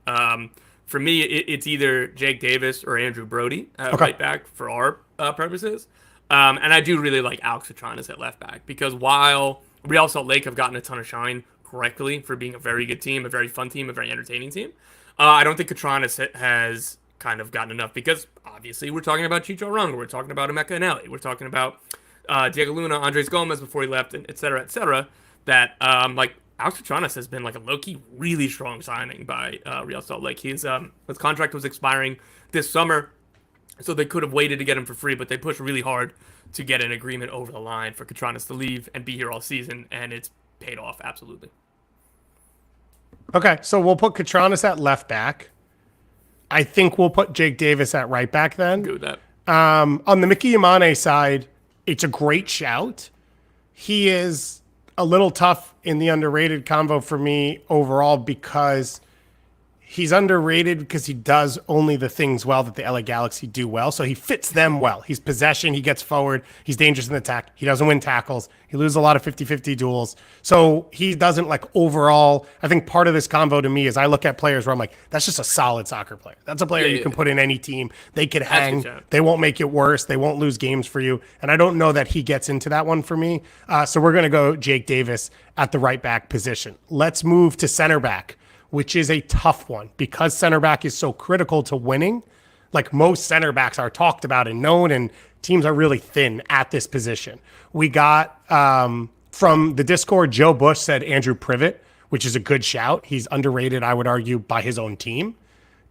For me, it's either Jake Davis or Andrew Brody right back for our purposes. And I do really like Alex Petranas at left back because while Real Salt Lake have gotten a ton of shine correctly for being a very good team, a very fun team, a very entertaining team, I don't think Petranas has kind of gotten enough because obviously we're talking about Chicho Arango, we're talking about Emeka Eneli, we're talking about Diego Luna, Andres Gomez before he left, and et cetera, that like Alex Petranas has been like a low-key really strong signing by Real Salt Lake. His contract was expiring this summer, so they could have waited to get him for free, but they pushed really hard to get an agreement over the line for Petranas to leave and be here all season, and it's paid off absolutely. Okay, so we'll put Petranas at left back. I think we'll put Jake Davis at right back then. Good with that. On the Mickey Yamane side, it's a great shout. He is a little tough in the underrated convo for me overall because he's underrated because he does only the things well that the LA Galaxy do well. So he fits them well. He's possession. He gets forward. He's dangerous in the attack. He doesn't win tackles. He loses a lot of 50-50 duels. So he doesn't like overall. I think part of this convo to me is I look at players where I'm like, that's just a solid soccer player. That's a player you can put in any team. They could hang. They won't make it worse. They won't lose games for you. And I don't know that he gets into that one for me. So we're going to go Jake Davis at the right back position. Let's move to center back, which is a tough one because center back is so critical to winning. Like most center backs are talked about and known, and teams are really thin at this position. We got from the Discord, Joe Bush said Andrew Privet, which is a good shout. He's underrated, I would argue, by his own team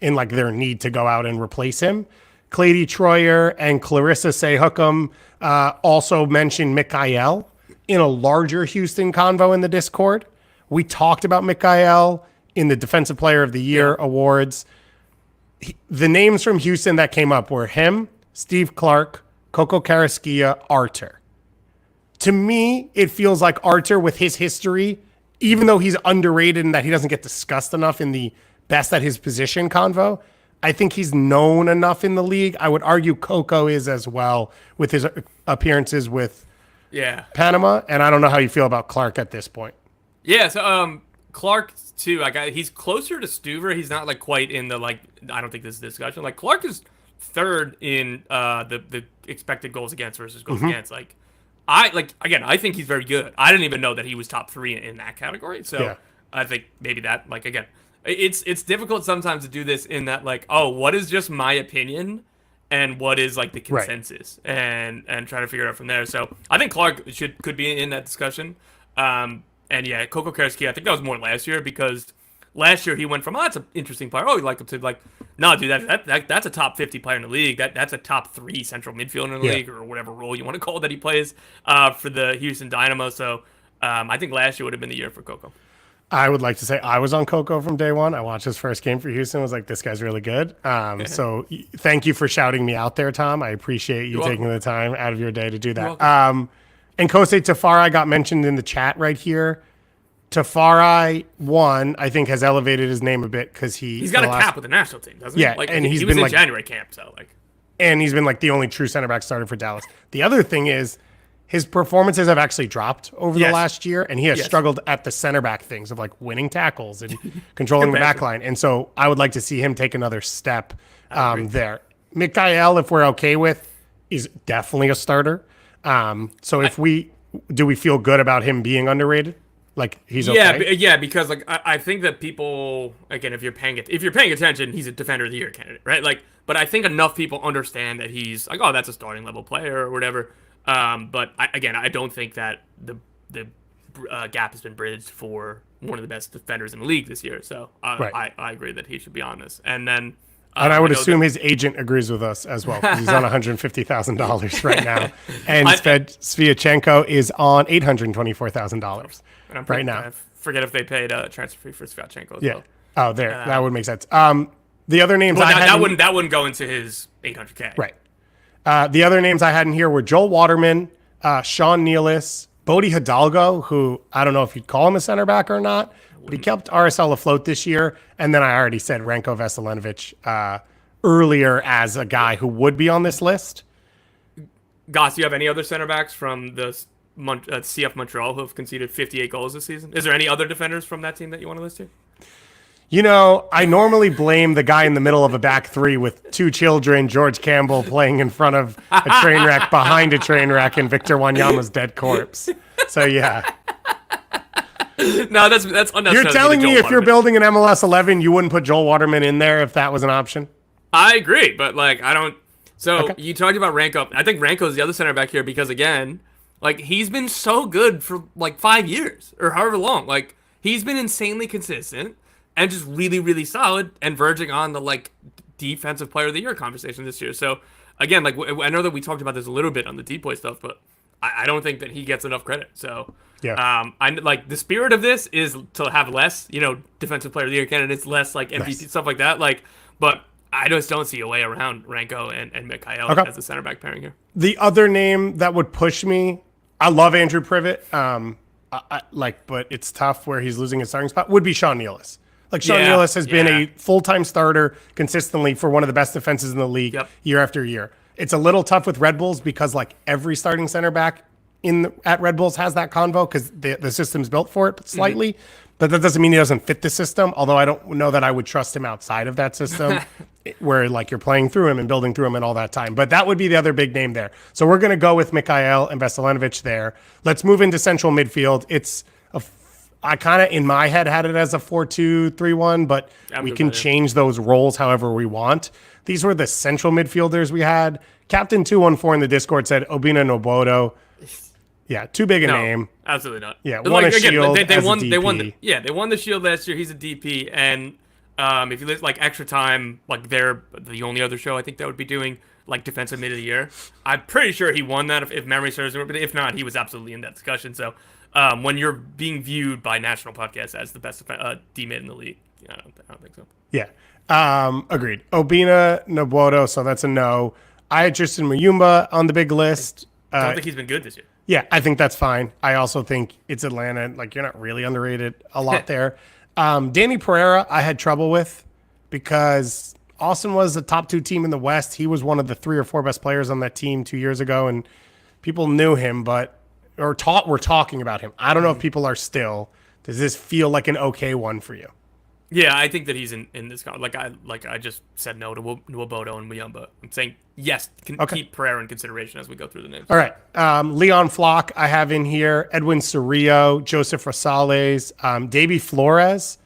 in like their need to go out and replace him. Clady Troyer and Clarissa Sehookum also mentioned Mikael in a larger Houston convo in the Discord. We talked about Mikael in the Defensive Player of the Year awards. The names from Houston that came up were him, Steve Clark, Coco Carrasquilla, Artur. To me, it feels like Artur with his history, even though he's underrated and that he doesn't get discussed enough in the best at his position convo, I think he's known enough in the league. I would argue Coco is as well with his appearances with Panama, and I don't know how you feel about Clark at this point. Yeah, so Clark too. Like he's closer to Stuver. He's not like quite in the like. I don't think this is a discussion. Like Clark is third in the expected goals against versus goals against. Like I think he's very good. I didn't even know that he was top 3 in that category. So I think maybe that like again, it's difficult sometimes to do this in that like what is just my opinion and what is like the consensus and try to figure it out from there. So I think Clark could be in that discussion. And yeah, Coco Carrasquilla, I think that was more last year because last year he went from, oh, that's an interesting player. Oh, you like him to like, no, dude, that's a top 50 player in the league. That's a top 3 central midfielder in the league, or whatever role you want to call it that he plays for the Houston Dynamo. So I think last year would have been the year for Coco. I would like to say I was on Coco from day one. I watched his first game for Houston. Was like, this guy's really good. So thank you for shouting me out there, Tom. I appreciate you taking the time out of your day to do that. And Kosei Tafari got mentioned in the chat right here. Tafari, I think, has elevated his name a bit because he's got a cap with the national team, doesn't he? Yeah, like, and he was in January camp, so like, and he's been like the only true center back starter for Dallas. The other thing is his performances have actually dropped over the last year, and he has struggled at the center back things of like winning tackles and controlling the back line. And so I would like to see him take another step there. Mikael, if we're okay with, is definitely a starter. So if we feel good about him being underrated? Like he's okay? Yeah, because like I think that people, again, if you're paying attention, he's a defender of the year candidate, right? Like, but I think enough people understand that he's like, oh, that's a starting level player or whatever. But I don't think that the gap has been bridged for one of the best defenders in the league this year. So I agree that he should be on this. And then and I would assume his agent agrees with us as well, because he's on $150,000 right now, and Sviatchenko is on $824,000 right now. I forget if they paid a transfer fee for Sviatchenko as well. Oh, that would make sense. The other names that wouldn't go into his $800K. Right. The other names I had in here were Joel Waterman, Sean Nealis, Bodie Hidalgo, who I don't know if you'd call him a center back or not, but he kept RSL afloat this year. And then I already said Ranko Veselinovic earlier as a guy who would be on this list. Goss, do you have any other center backs from the CF Montreal who have conceded 58 goals this season? Is there any other defenders from that team that you want to list here? You know, I normally blame the guy in the middle of a back three with 2 children, George Campbell playing in front of a train wreck, behind a train wreck, and Victor Wanyama's dead corpse. So, yeah. No, that's unnecessary. You're telling me if you're building an MLS 11, you wouldn't put Joel Waterman in there if that was an option? I agree, but, like, I don't... So, you talked about Ranko. I think Ranko is the other center back here because, again, like, he's been so good for, like, 5 years or however long. Like, he's been insanely consistent and just really, really solid and verging on the, like, defensive player of the year conversation this year. So, again, like, I know that we talked about this a little bit on the deep boy stuff, but I don't think that he gets enough credit. So, I like the spirit of this is to have less, defensive player of the year candidates, less like MVP stuff like that. Like, but I just don't see a way around Ranko and Mikael as a center back pairing here. The other name that would push me, I love Andrew Privet, but it's tough where he's losing his starting spot, would be Sean Nealis. Like, Sean Nealis has been a full-time starter consistently for one of the best defenses in the league year after year. It's a little tough with Red Bulls because, like, every starting center back at Red Bulls has that convo because the system's built for it slightly. But that doesn't mean he doesn't fit the system, although I don't know that I would trust him outside of that system where, like, you're playing through him and building through him and all that time. But that would be the other big name there. So we're going to go with Mikael and Veselinovic there. Let's move into central midfield. I kind of, in my head, had it as a 4-2-3-1, but we can change those roles however we want. These were the central midfielders we had. Captain 214 in the Discord said Obina Nobodo. Yeah, too big a name. Absolutely not. Yeah, won a Shield they as won, a DP. They won the Shield last year. He's a DP, and if you look like Extra Time, like they're the only other show I think that would be doing like defensive mid of the year. I'm pretty sure he won that if memory serves me, but if not, he was absolutely in that discussion. So when you're being viewed by national podcasts as the best D mid in the league, I don't think so. Yeah, agreed. Obina Nobodo, so that's a no. I had Tristan Muyumba on the big list. I don't think he's been good this year. Yeah, I think that's fine. I also think it's Atlanta. Like, you're not really underrated a lot there. Danny Pereira, I had trouble with because Austin was the top 2 team in the West. He was one of the 3 or 4 best players on that team 2 years ago, and people knew him, were talking about him. I don't know if people are still. Does this feel like an okay one for you? Yeah, I think that he's in this. I just said no to Nwobodo and Muyumba. I'm saying yes. Keep Pereira in consideration as we go through the names. All right, Leon Flock I have in here. Edwin Cerrillo, Joseph Rosales, Davy Flores,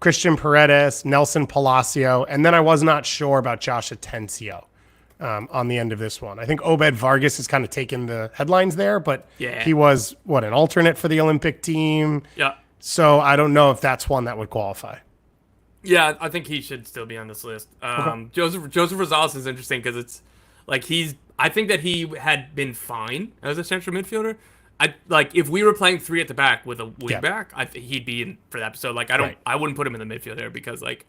Christian Paredes, Nelson Palacio, and then I was not sure about Josh Atencio on the end of this one. I think Obed Vargas has kind of taken the headlines there, but he was an alternate for the Olympic team. Yeah. So I don't know if that's one that would qualify. Yeah, I think he should still be on this list. Okay. Joseph Rosales is interesting because it's like I think that he had been fine as a central midfielder. I like if we were playing three at the back with a wing Yeah. back, I think he'd be in for that episode. Like Right. I wouldn't put him in the midfield there because like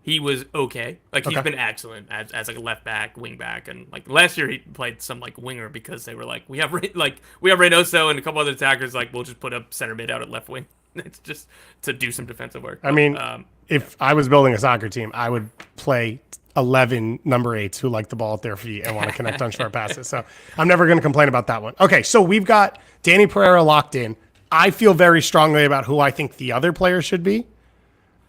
he was okay. Like he's Okay. been excellent as like a left back, wing back, and like last year he played some like winger because they were like we have Reynoso and a couple other attackers. Like we'll just put a center mid out at left wing. It's just to do some defensive work. I mean, But, if I was building a soccer team, I would play 11 number 8s who like the ball at their feet and want to connect on short passes. So I'm never going to complain about that one. Okay, so we've got Danny Pereira locked in. I feel very strongly about who I think the other player should be.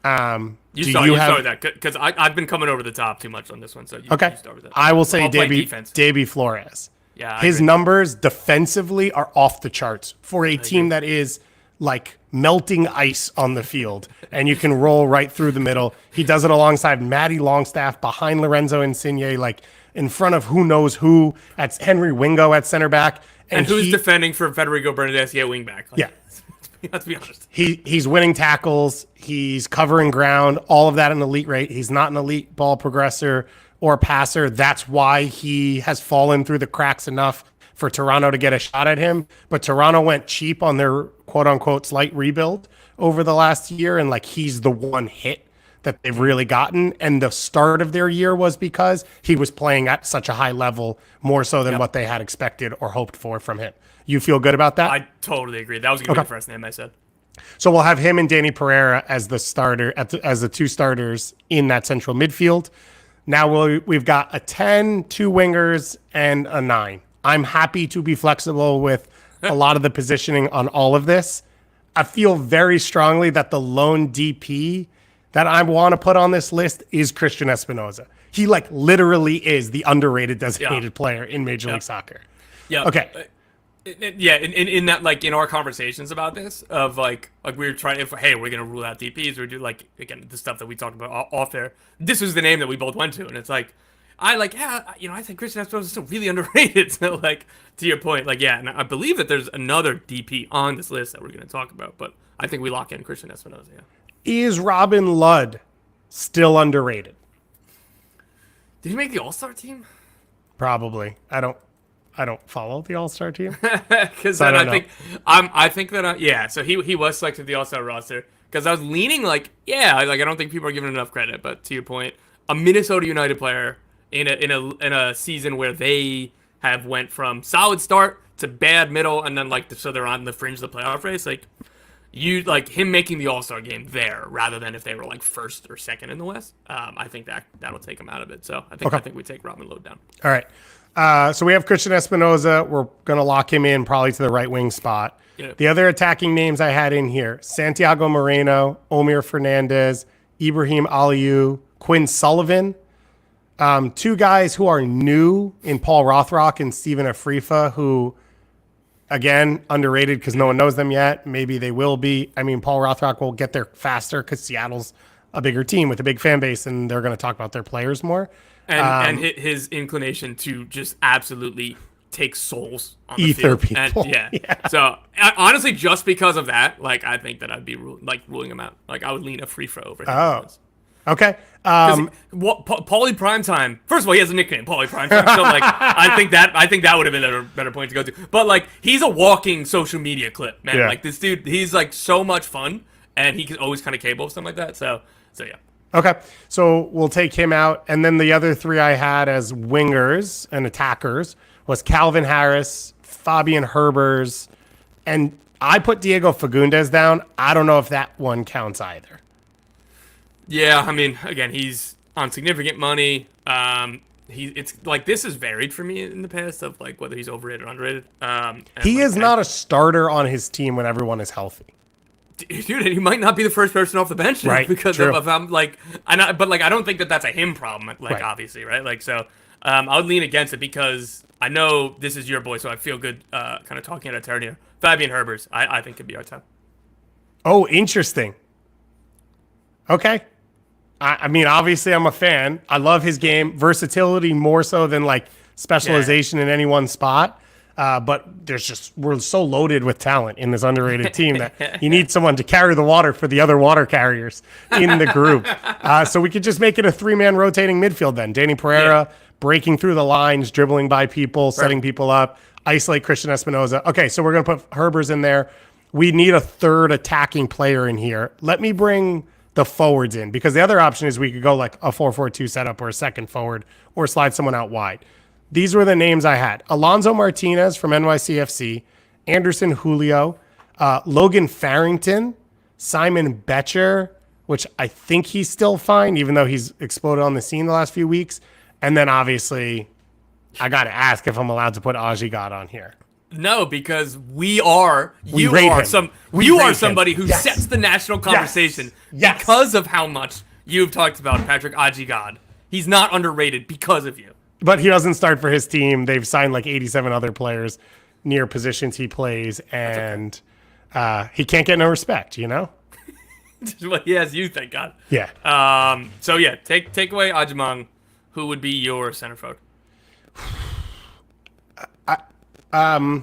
You start with that because I've been coming over the top too much on this one. So you start with that. I will say I'll play Davy defense. Flores. Yeah, I his agree. numbers defensively are off the charts for a team that is like melting ice on the field, and you can roll right through the middle. He does it alongside Matty Longstaff, behind Lorenzo Insigne, like in front of who knows who. That's Henry Wingo at center back, And who's defending for Federico Bernardeschi at wing back? Like, Yeah. let's be honest. He's winning tackles. He's covering ground. All of that at an elite rate. He's not an elite ball progressor or passer. That's why he has fallen through the cracks enough for Toronto to get a shot at him. But Toronto went cheap on their quote unquote slight rebuild over the last year. And like he's the one hit that they've really gotten. And the start of their year was because he was playing at such a high level, more so than what they had expected or hoped for from him. You feel good about that? I totally agree. That was going to be the first name I said. So we'll have him and Danny Pereira as the starter, as the two starters in that central midfield. Now we've got a 10, two wingers, and a 9. I'm happy to be flexible with a lot of the positioning on all of this. I feel very strongly that the lone DP that I want to put on this list is Christian Espinoza. He like literally is the underrated designated player in Major League Soccer. Yeah. Okay. Yeah, in that like in our conversations about this of like we were trying hey, we're gonna rule out DPs or do like again the stuff that we talked about off there. This was the name that we both went to, and it's like I think Christian Espinosa is still really underrated. So like to your point, like yeah, and I believe that there's another DP on this list that we're gonna talk about, but I think we lock in Christian Espinosa. Yeah. Is Robin Ludd still underrated? Did he make the All-Star team? Probably. I don't follow the All-Star team. Because So then I I think that yeah. So he was selected to the All-Star roster because I was leaning like yeah, like I don't think people are giving enough credit. But to your point, a Minnesota United player in a season where they have went from solid start to bad middle and then like so they're on the fringe of the playoff race. Like you like him making the All-Star game there rather than if they were like first or second in the West. I think that'll take him out of it. So I think we take Robin Lode down. All right. So we have Christian Espinoza. We're going to lock him in probably to the right wing spot. Yeah. The other attacking names I had in here, Santiago Moreno, Omir Fernandez, Ibrahim Aliou, Quinn Sullivan. Two guys who are new in Paul Rothrock and Steven Afrifa, who, again, underrated because no one knows them yet. Maybe they will be. I mean, Paul Rothrock will get there faster because Seattle's a bigger team with a big fan base, and they're going to talk about their players more. And his inclination to just absolutely take souls on the Ether field. people. And, yeah. So honestly, just because of that, like I think that I'd be ruling him out. Like I would lean a free throw over him. Oh, okay. Paulie Primetime. First of all, he has a nickname, Paulie Primetime. So like, I think that would have been a better point to go to. But like, he's a walking social media clip, man. Yeah. Like this dude, he's like so much fun, and he can always kind of cable stuff like that. So yeah. Okay, so we'll take him out. And then the other three I had as wingers and attackers was Calvin Harris, Fabian Herbers, and I put Diego Fagundes down. I don't know if that one counts either. Yeah, I mean, again, he's on significant money. It's like this has varied for me in the past of like whether he's overrated or underrated. He is not a starter on his team when everyone is healthy. Dude, he might not be the first person off the bench, Right, Because true. of like, but like, I don't think that that's a him problem, like Right. obviously, right? Like, so, I would lean against it because I know this is your boy, so I feel good, kind of talking out of turn here. Fabian Herbers, I think could be our top. Oh, interesting. Okay. I mean, obviously, I'm a fan. I love his game. Versatility more so than like specialization in any one spot. But we're so loaded with talent in this underrated team that you need someone to carry the water for the other water carriers in the group. So we could just make it a 3-man rotating midfield then. Danny Pereira breaking through the lines, dribbling by people, setting people up, isolate Christian Espinoza. Okay, so we're going to put Herbers in there. We need a third attacking player in here. Let me bring the forwards in, because the other option is we could go like a 4-4-2 setup or a second forward or slide someone out wide. These were the names I had. Alonso Martinez from NYCFC, Anderson Julio, Logan Farrington, Simon Betcher, which I think he's still fine, even though he's exploded on the scene the last few weeks. And then obviously, I got to ask if I'm allowed to put Ajigad on here. No, because you are somebody who sets the national conversation because of how much you've talked about Patrick Ajigad. He's not underrated because of you. But he doesn't start for his team. They've signed like 87 other players near positions he plays, and he can't get no respect, you know? Well, he has you, thank God. Yeah. So yeah, take away Ajimang. Who would be your center forward? I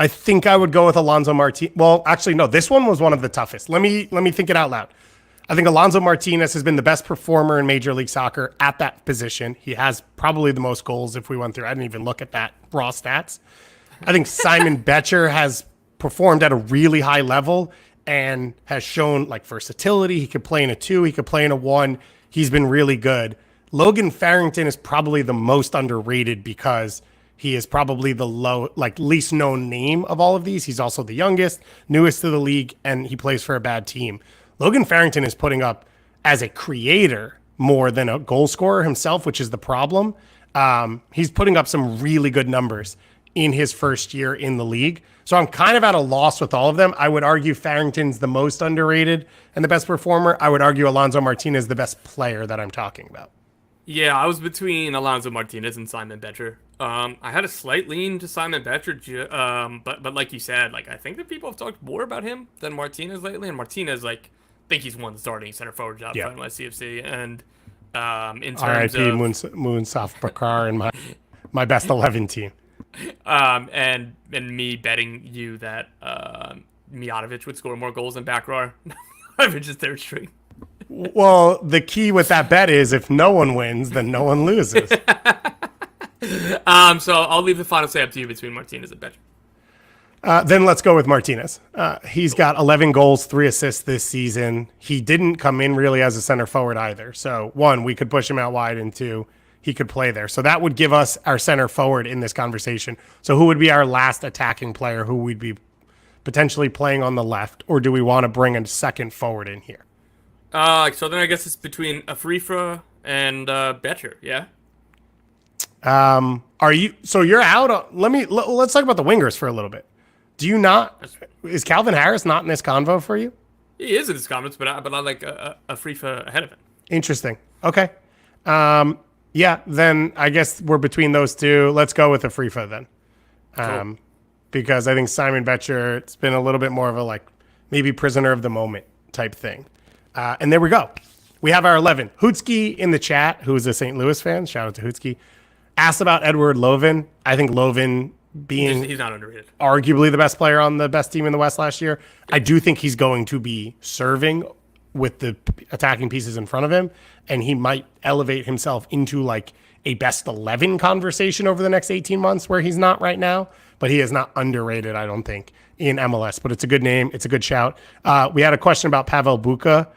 think I would go with Alonso Martinez. Well, actually, no. This one was one of the toughest. Let me think it out loud. I think Alonso Martinez has been the best performer in Major League Soccer at that position. He has probably the most goals if we went through. I didn't even look at that raw stats. I think Simon Betcher has performed at a really high level and has shown like versatility. He could play in a 2. He could play in a 1. He's been really good. Logan Farrington is probably the most underrated because he is probably the least known name of all of these. He's also the youngest, newest to the league, and he plays for a bad team. Logan Farrington is putting up as a creator more than a goal scorer himself, which is the problem. He's putting up some really good numbers in his first year in the league. So I'm kind of at a loss with all of them. I would argue Farrington's the most underrated and the best performer. I would argue Alonso Martinez the best player that I'm talking about. Yeah, I was between Alonso Martinez and Simon Betcher. I had a slight lean to Simon Betcher, but like you said, like I think that people have talked more about him than Martinez lately. And Martinez, like, I think he's won the starting center forward job for NYCFC. And in terms R.I.P. of Moonsaf Bakar and my best 11 team. And me betting you that Mijatovic would score more goals than Bakar. Average is third string. Well, the key with that bet is if no one wins, then no one loses. So I'll leave the final say up to you between Martinez and Betcher. Then let's go with Martinez. He's got 11 goals, 3 assists this season. He didn't come in really as a center forward either. So 1, we could push him out wide, and 2, he could play there. So that would give us our center forward in this conversation. So who would be our last attacking player who we'd be potentially playing on the left, or do we want to bring a second forward in here? So then I guess it's between Afrifa and Betcher, yeah? Are you? So you're out. Let's talk about the wingers for a little bit. Do you not? Is Calvin Harris not in this convo for you? He is in his comments, but I like Afrifa ahead of him. Interesting. Okay. Yeah. Then I guess we're between those two. Let's go with Afrifa then. Cool. Because I think Simon Betcher, it's been a little bit more of a like maybe prisoner of the moment type thing. And there we go. We have our 11. Hootski in the chat, who is a St. Louis fan, shout out to Hootski, asked about Edward Lovin. I think Lovin being he's not underrated. Arguably the best player on the best team in the West last year. I do think he's going to be serving with the attacking pieces in front of him, and he might elevate himself into like a best 11 conversation over the next 18 months where he's not right now, but he is not underrated, I don't think, in MLS. But it's a good name. It's a good shout. We had a question about Pavel Buka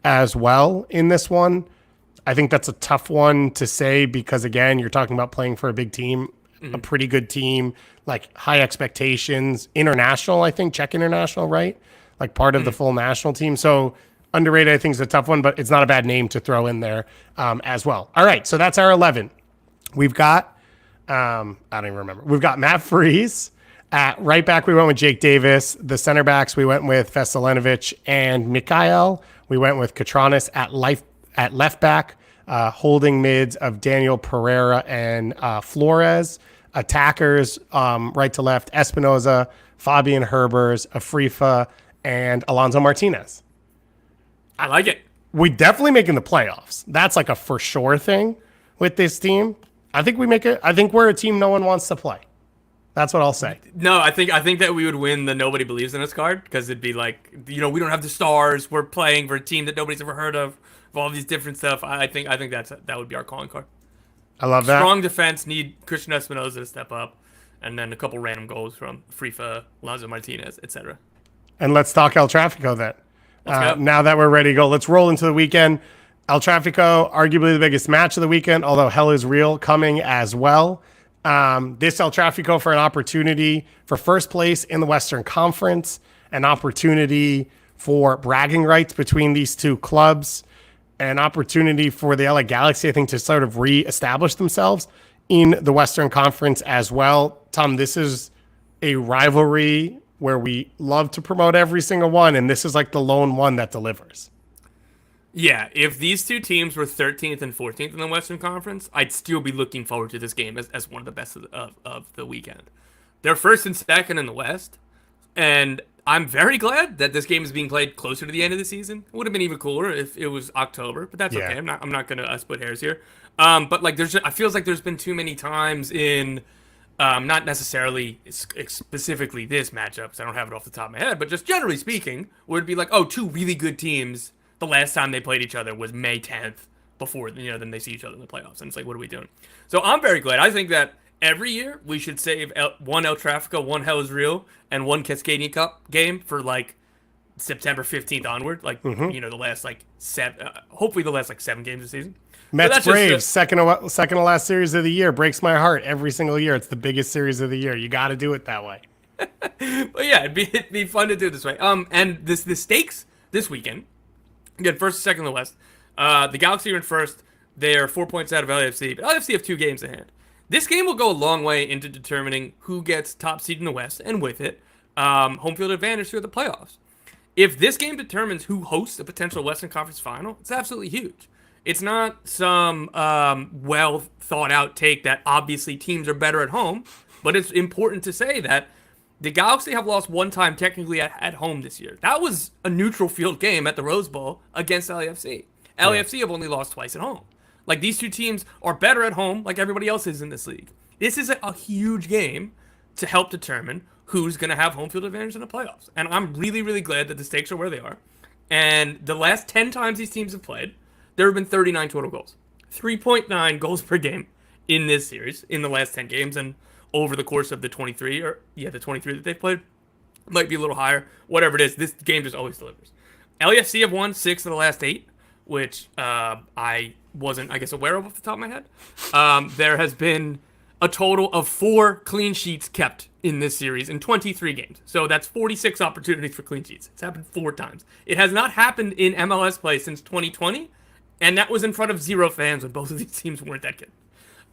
as well in this one. I think that's a tough one to say because, again, you're talking about playing for a big team, a pretty good team, like high expectations, international, I think, Czech international, right? Like part of the full national team. So underrated, I think, is a tough one, but it's not a bad name to throw in there as well. All right, so that's our 11. We've got, I don't even remember. We've got Matt Freese. At right back, we went with Jake Davis. The center backs, we went with Veselinovic and Mikhail. We went with Katranis at left back, holding mids of Daniel Pereira and Flores. Attackers, right to left, Espinoza, Fabian Herbers, Afrifa, and Alonso Martinez. I like it. We definitely making the playoffs. That's like a for sure thing with this team. I think we make it. I think we're a team no one wants to play. That's what I'll say. No, I think that we would win the nobody believes in us card because it'd be like, we don't have the stars. We're playing for a team that nobody's ever heard of all these different stuff. I think that would be our calling card. I love that. Strong defense, need Christian Espinoza to step up, and then a couple random goals from Frifa, Lonzo Martinez, etc. And let's talk El Trafico then. Let's go. Now that we're ready to go, let's roll into the weekend. El Trafico, arguably the biggest match of the weekend, although Hell is Real coming as well. This El Trafico for an opportunity for first place in the Western Conference, an opportunity for bragging rights between these two clubs, an opportunity for the LA Galaxy, I think, to sort of reestablish themselves in the Western Conference as well. Tom, this is a rivalry where we love to promote every single one, and this is like the lone one that delivers. Yeah, if these two teams were 13th and 14th in the Western Conference, I'd still be looking forward to this game as one of the best of the weekend. They're first and second in the West, and I'm very glad that this game is being played closer to the end of the season. It would have been even cooler if it was October, but that's okay. I'm not going to split hairs here. But like, I feels like there's been too many times in, not necessarily specifically this matchup, because I don't have it off the top of my head, but just generally speaking, where it'd be like, oh, two really good teams. The last time they played each other was May 10th before, then they see each other in the playoffs. And it's like, what are we doing? So I'm very glad. I think that every year we should save one El Trafico, one Hell is Real, and one Cascadia Cup game for like September 15th onward. Like, the last like hopefully the last like 7 games of the season. Mets Braves, second to last series of the year. Breaks my heart every single year. It's the biggest series of the year. You got to do it that way. But yeah, it'd be fun to do it this way. And the stakes this weekend. Again, first and second in the West. The Galaxy are in first. They're 4 points out of LAFC, but LAFC have 2 games in hand. This game will go a long way into determining who gets top seed in the West, and with it, home field advantage through the playoffs. If this game determines who hosts a potential Western Conference final, it's absolutely huge. It's not some well thought out take that obviously teams are better at home, but it's important to say that the Galaxy have lost one time technically at home this year. That was a neutral field game at the Rose Bowl against LAFC. LAFC have only lost twice at home. Like, these two teams are better at home like everybody else is in this league. This is a huge game to help determine who's going to have home field advantage in the playoffs. And I'm really, really glad that the stakes are where they are. And the last 10 times these teams have played, there have been 39 total goals. 3.9 goals per game in this series in the last 10 games. And over the course of the 23 that they've played, might be a little higher. Whatever it is, this game just always delivers. LAFC have won 6 of the last 8, which I wasn't, I guess, aware of off the top of my head. There has been a total of 4 clean sheets kept in this series in 23 games. So that's 46 opportunities for clean sheets. It's happened 4 times. It has not happened in MLS play since 2020, and that was in front of 0 fans when both of these teams weren't that good.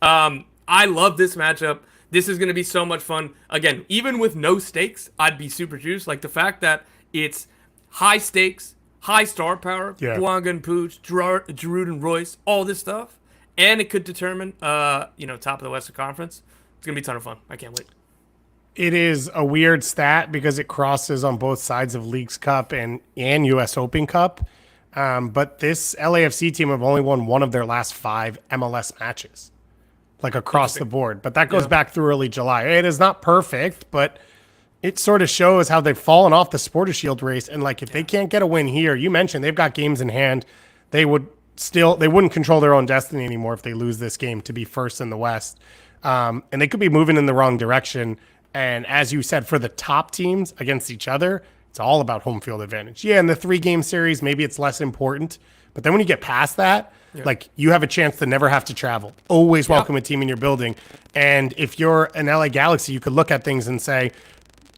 I love this matchup. This is going to be so much fun. Again, even with no stakes, I'd be super juiced. Like, the fact that it's high stakes, high star power, Bouanga and Pooch, Giroud and Royce, all this stuff, and it could determine, top of the Western Conference. It's going to be a ton of fun. I can't wait. It is a weird stat because it crosses on both sides of Leagues Cup and U.S. Open Cup. But this LAFC team have only won one of their last 5 MLS matches, like across the board. But that goes back through early July. It is not perfect, but it sort of shows how they've fallen off the Supporters Shield race. And like, if they can't get a win here, you mentioned they've got games in hand. They wouldn't control their own destiny anymore if they lose this game to be first in the West. And they could be moving in the wrong direction. And as you said, for the top teams against each other, it's all about home field advantage. Yeah, in the 3-game series, maybe it's less important. But then when you get past that, like, you have a chance to never have to travel. Always welcome a team in your building. And if you're an LA Galaxy, you could look at things and say,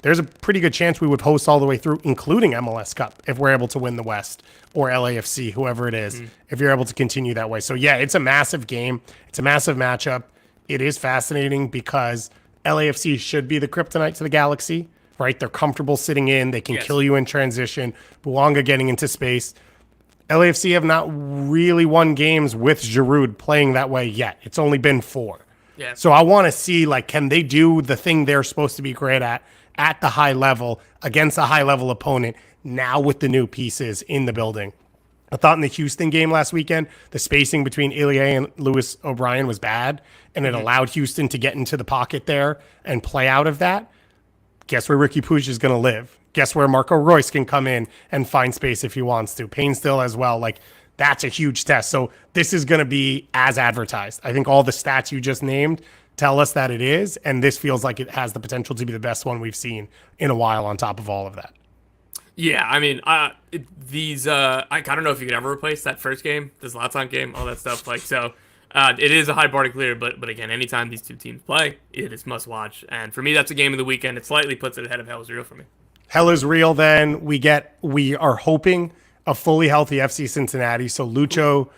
there's a pretty good chance we would host all the way through, including MLS Cup, if we're able to win the West, or LAFC, whoever it is, if you're able to continue that way. So, yeah, it's a massive game. It's a massive matchup. It is fascinating because LAFC should be the kryptonite to the Galaxy, right? They're comfortable sitting in. They can kill you in transition. Bouanga getting into space. LAFC have not really won games with Giroud playing that way yet. It's only been 4. Yeah. So I want to see, like, can they do the thing they're supposed to be great at the high level against a high level opponent now with the new pieces in the building? I thought in the Houston game last weekend, the spacing between Ilie and Lewis O'Brien was bad, and it allowed Houston to get into the pocket there and play out of that. Guess where Ricky Puig is going to live? Guess where Marco Royce can come in and find space if he wants to? Payne still as well. Like, that's a huge test. So this is going to be as advertised. I think all the stats you just named tell us that it is, and this feels like it has the potential to be the best one we've seen in a while on top of all of that. Yeah, I mean, I don't know if you could ever replace that first game, the Zlatan game, all that stuff. Like, so it is a high bar to clear, but again, anytime these two teams play, it is must watch. And for me, that's a game of the weekend. It slightly puts it ahead of Hell Is Real for me. Hell Is Real. Then we are hoping a fully healthy FC Cincinnati. So Lucho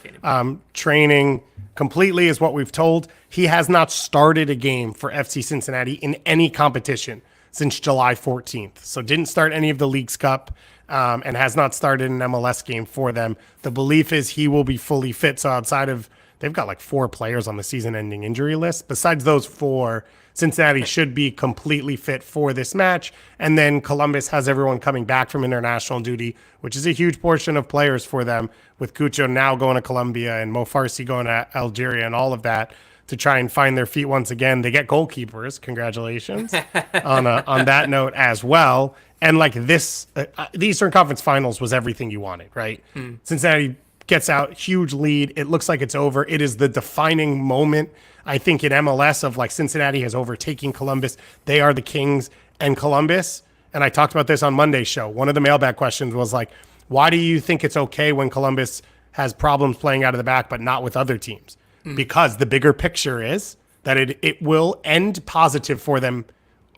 training completely is what we've told. He has not started a game for FC Cincinnati in any competition since July 14th. So didn't start any of the Leagues Cup and has not started an MLS game for them. The belief is he will be fully fit. So outside of, they've got like 4 players on the season-ending injury list. Besides those 4, Cincinnati should be completely fit for this match. And then Columbus has everyone coming back from international duty, which is a huge portion of players for them, with Cucho now going to Colombia and Mo Farsi going to Algeria and all of that, to try and find their feet once again. They get goalkeepers. Congratulations on that note as well. And like this, the Eastern Conference Finals was everything you wanted, right? Cincinnati gets out, huge lead. It looks like it's over. It is the defining moment, I think, in MLS of like Cincinnati has overtaken Columbus. They are the Kings and Columbus. And I talked about this on Monday's show. One of the mailbag questions was like, why do you think it's okay when Columbus has problems playing out of the back, but not with other teams? Because the bigger picture is that it will end positive for them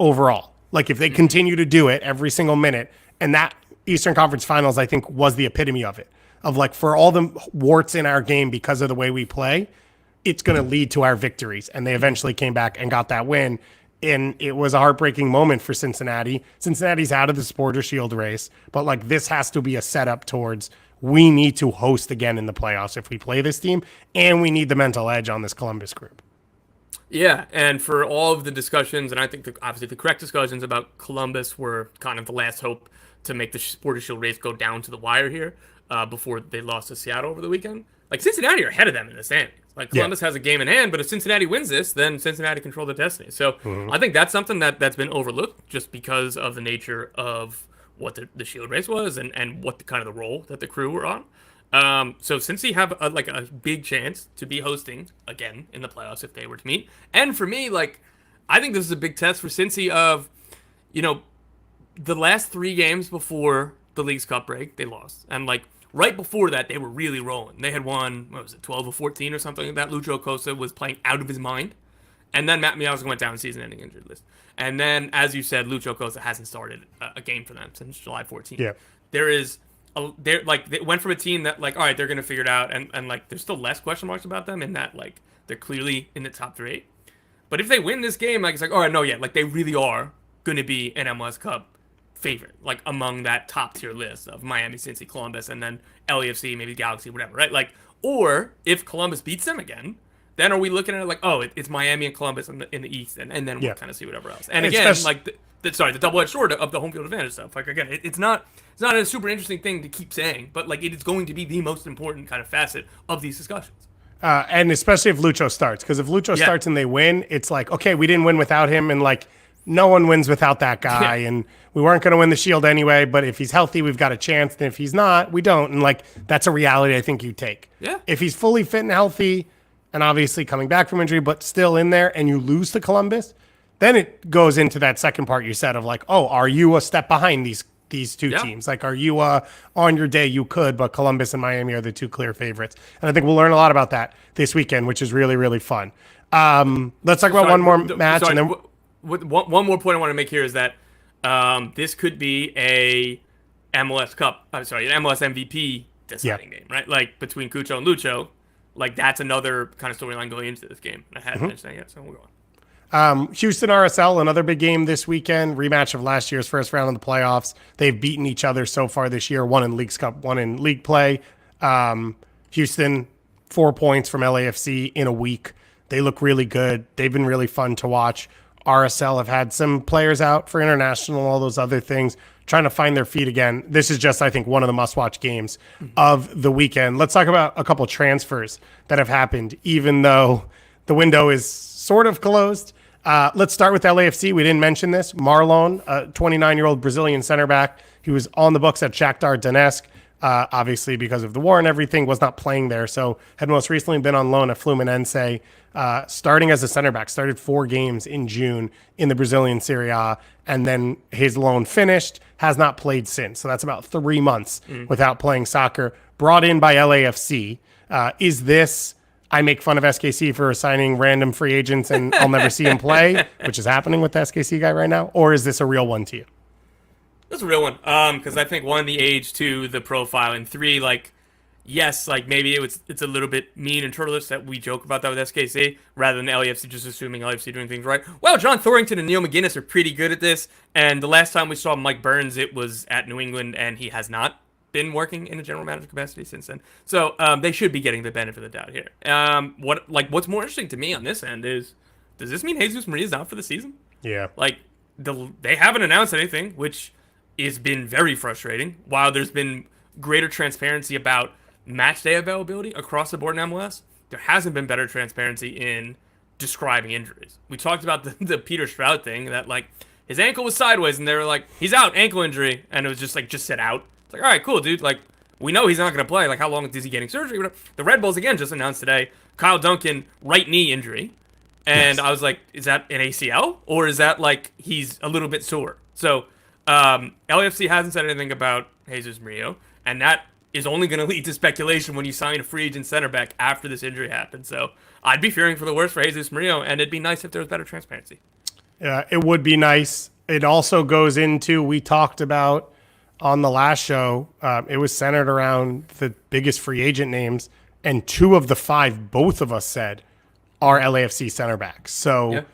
overall. Like if they continue to do it every single minute, and that Eastern Conference Finals, I think, was the epitome of it. Of like, for all the warts in our game because of the way we play, it's going to lead to our victories. And they eventually came back and got that win. And it was a heartbreaking moment for Cincinnati. Cincinnati's out of the Supporter Shield race, but like this has to be a setup towards, we need to host again in the playoffs if we play this team, and we need the mental edge on this Columbus group. Yeah, and for all of the discussions, and I think obviously the correct discussions about Columbus were kind of the last hope to make the Supporter Shield race go down to the wire here before they lost to Seattle over the weekend. Like, Cincinnati are ahead of them in the standings. Like, Columbus has a game in hand, but if Cincinnati wins this, then Cincinnati control the destiny. So I think that's something that's been overlooked just because of the nature of what the Shield race was and what the kind of the role that the crew were on. So since you have a big chance to be hosting again in the playoffs if they were to meet, and for me, like, I think this is a big test for Cincy of, the last 3 games before the Leagues Cup break, they lost. And like right before that, they were really rolling. They had won, 12 or 14 or something like that. Lucho Acosta was playing out of his mind. And then Matt Miazga went down season-ending injured list. And then, as you said, Lucho Acosta hasn't started a game for them since July 14th. Yeah. They went from a team that, like, all right, they're going to figure it out, and like, there's still less question marks about them in that, like, they're clearly in the top 3. But if they win this game, like, it's like, all right, no, yeah, like, they really are going to be an MLS Cup favorite, like, among that top-tier list of Miami, Cincy, Columbus, and then LAFC, maybe Galaxy, whatever, right? Like, or if Columbus beats them again, then are we looking at it like, oh, it's Miami and Columbus in the East, and then we'll kind of see whatever else. And again, like, the double-edged sword of the home field advantage stuff. Like, again, it's not a super interesting thing to keep saying, but like, it is going to be the most important kind of facet of these discussions. And especially if Lucho starts, because if Lucho starts and they win, it's like, okay, we didn't win without him, and like, no one wins without that guy, and we weren't going to win the Shield anyway, but if he's healthy, we've got a chance, and if he's not, we don't. And like, that's a reality I think you take. Yeah. If he's fully fit and healthy, and obviously coming back from injury, but still in there, and you lose to Columbus, then it goes into that second part you said of like, oh, are you a step behind these two teams? Like, are you on your day you could, but Columbus and Miami are the 2 clear favorites. And I think we'll learn a lot about that this weekend, which is really, really fun. Let's talk about one more match. And then one more point I want to make here is that this could be an MLS MVP deciding game, right? Like, between Cucho and Lucho. Like, that's another kind of storyline going into this game. I hadn't mentioned that yet, so we'll go on. Houston RSL, another big game this weekend. Rematch of last year's first round of the playoffs. They've beaten each other so far this year. One in Leagues Cup, one in league play. Houston, 4 points from LAFC in a week. They look really good. They've been really fun to watch. RSL have had some players out for international, all those other things, trying to find their feet again. This is just, I think, one of the must-watch games of the weekend. Let's talk about a couple transfers that have happened, even though the window is sort of closed. Let's start with LAFC. We didn't mention this. Marlon, a 29-year-old Brazilian center back. He was on the books at Shakhtar Donetsk, obviously because of the war and everything, was not playing there. So had most recently been on loan at Fluminense, starting as a center back, started 4 games in June in the Brazilian Serie A, and then his loan finished, has not played since. So that's about 3 months without playing soccer. Brought in by LAFC. Is this... I make fun of SKC for signing random free agents and I'll never see him play, which is happening with the SKC guy right now? Or is this a real one to you? It's a real one. Because I think 1, the age, 2, the profile, and 3, like, yes, like maybe it's a little bit mean and turtleish that we joke about that with SKC rather than LAFC just assuming LAFC doing things right. Well, John Thorrington and Neil McGuinness are pretty good at this. And the last time we saw Mike Burns, it was at New England, and he has not been working in a general manager capacity since then. So they should be getting the benefit of the doubt here. What's more interesting to me on this end is, does this mean Jesus Maria's out for the season? Yeah. Like, they haven't announced anything, which has been very frustrating. While there's been greater transparency about match day availability across the board in MLS, there hasn't been better transparency in describing injuries. We talked about the Peter Stroud thing, that like his ankle was sideways and they were like, he's out, ankle injury, and it was just said out. It's like, all right, cool, dude. Like, we know he's not going to play. Like, how long is he getting surgery? The Red Bulls, again, just announced today, Kyle Duncan, right knee injury. And yes. I was like, is that an ACL? Or is that, like, he's a little bit sore? So, LAFC hasn't said anything about Jesus Murillo. And that is only going to lead to speculation when you sign a free agent center back after this injury happens. So, I'd be fearing for the worst for Jesus Murillo. And it'd be nice if there was better transparency. Yeah, it would be nice. It also goes into, we talked about, on the last show, it was centered around the biggest free agent names, and 2 of the 5, both of us said, are LAFC center backs. So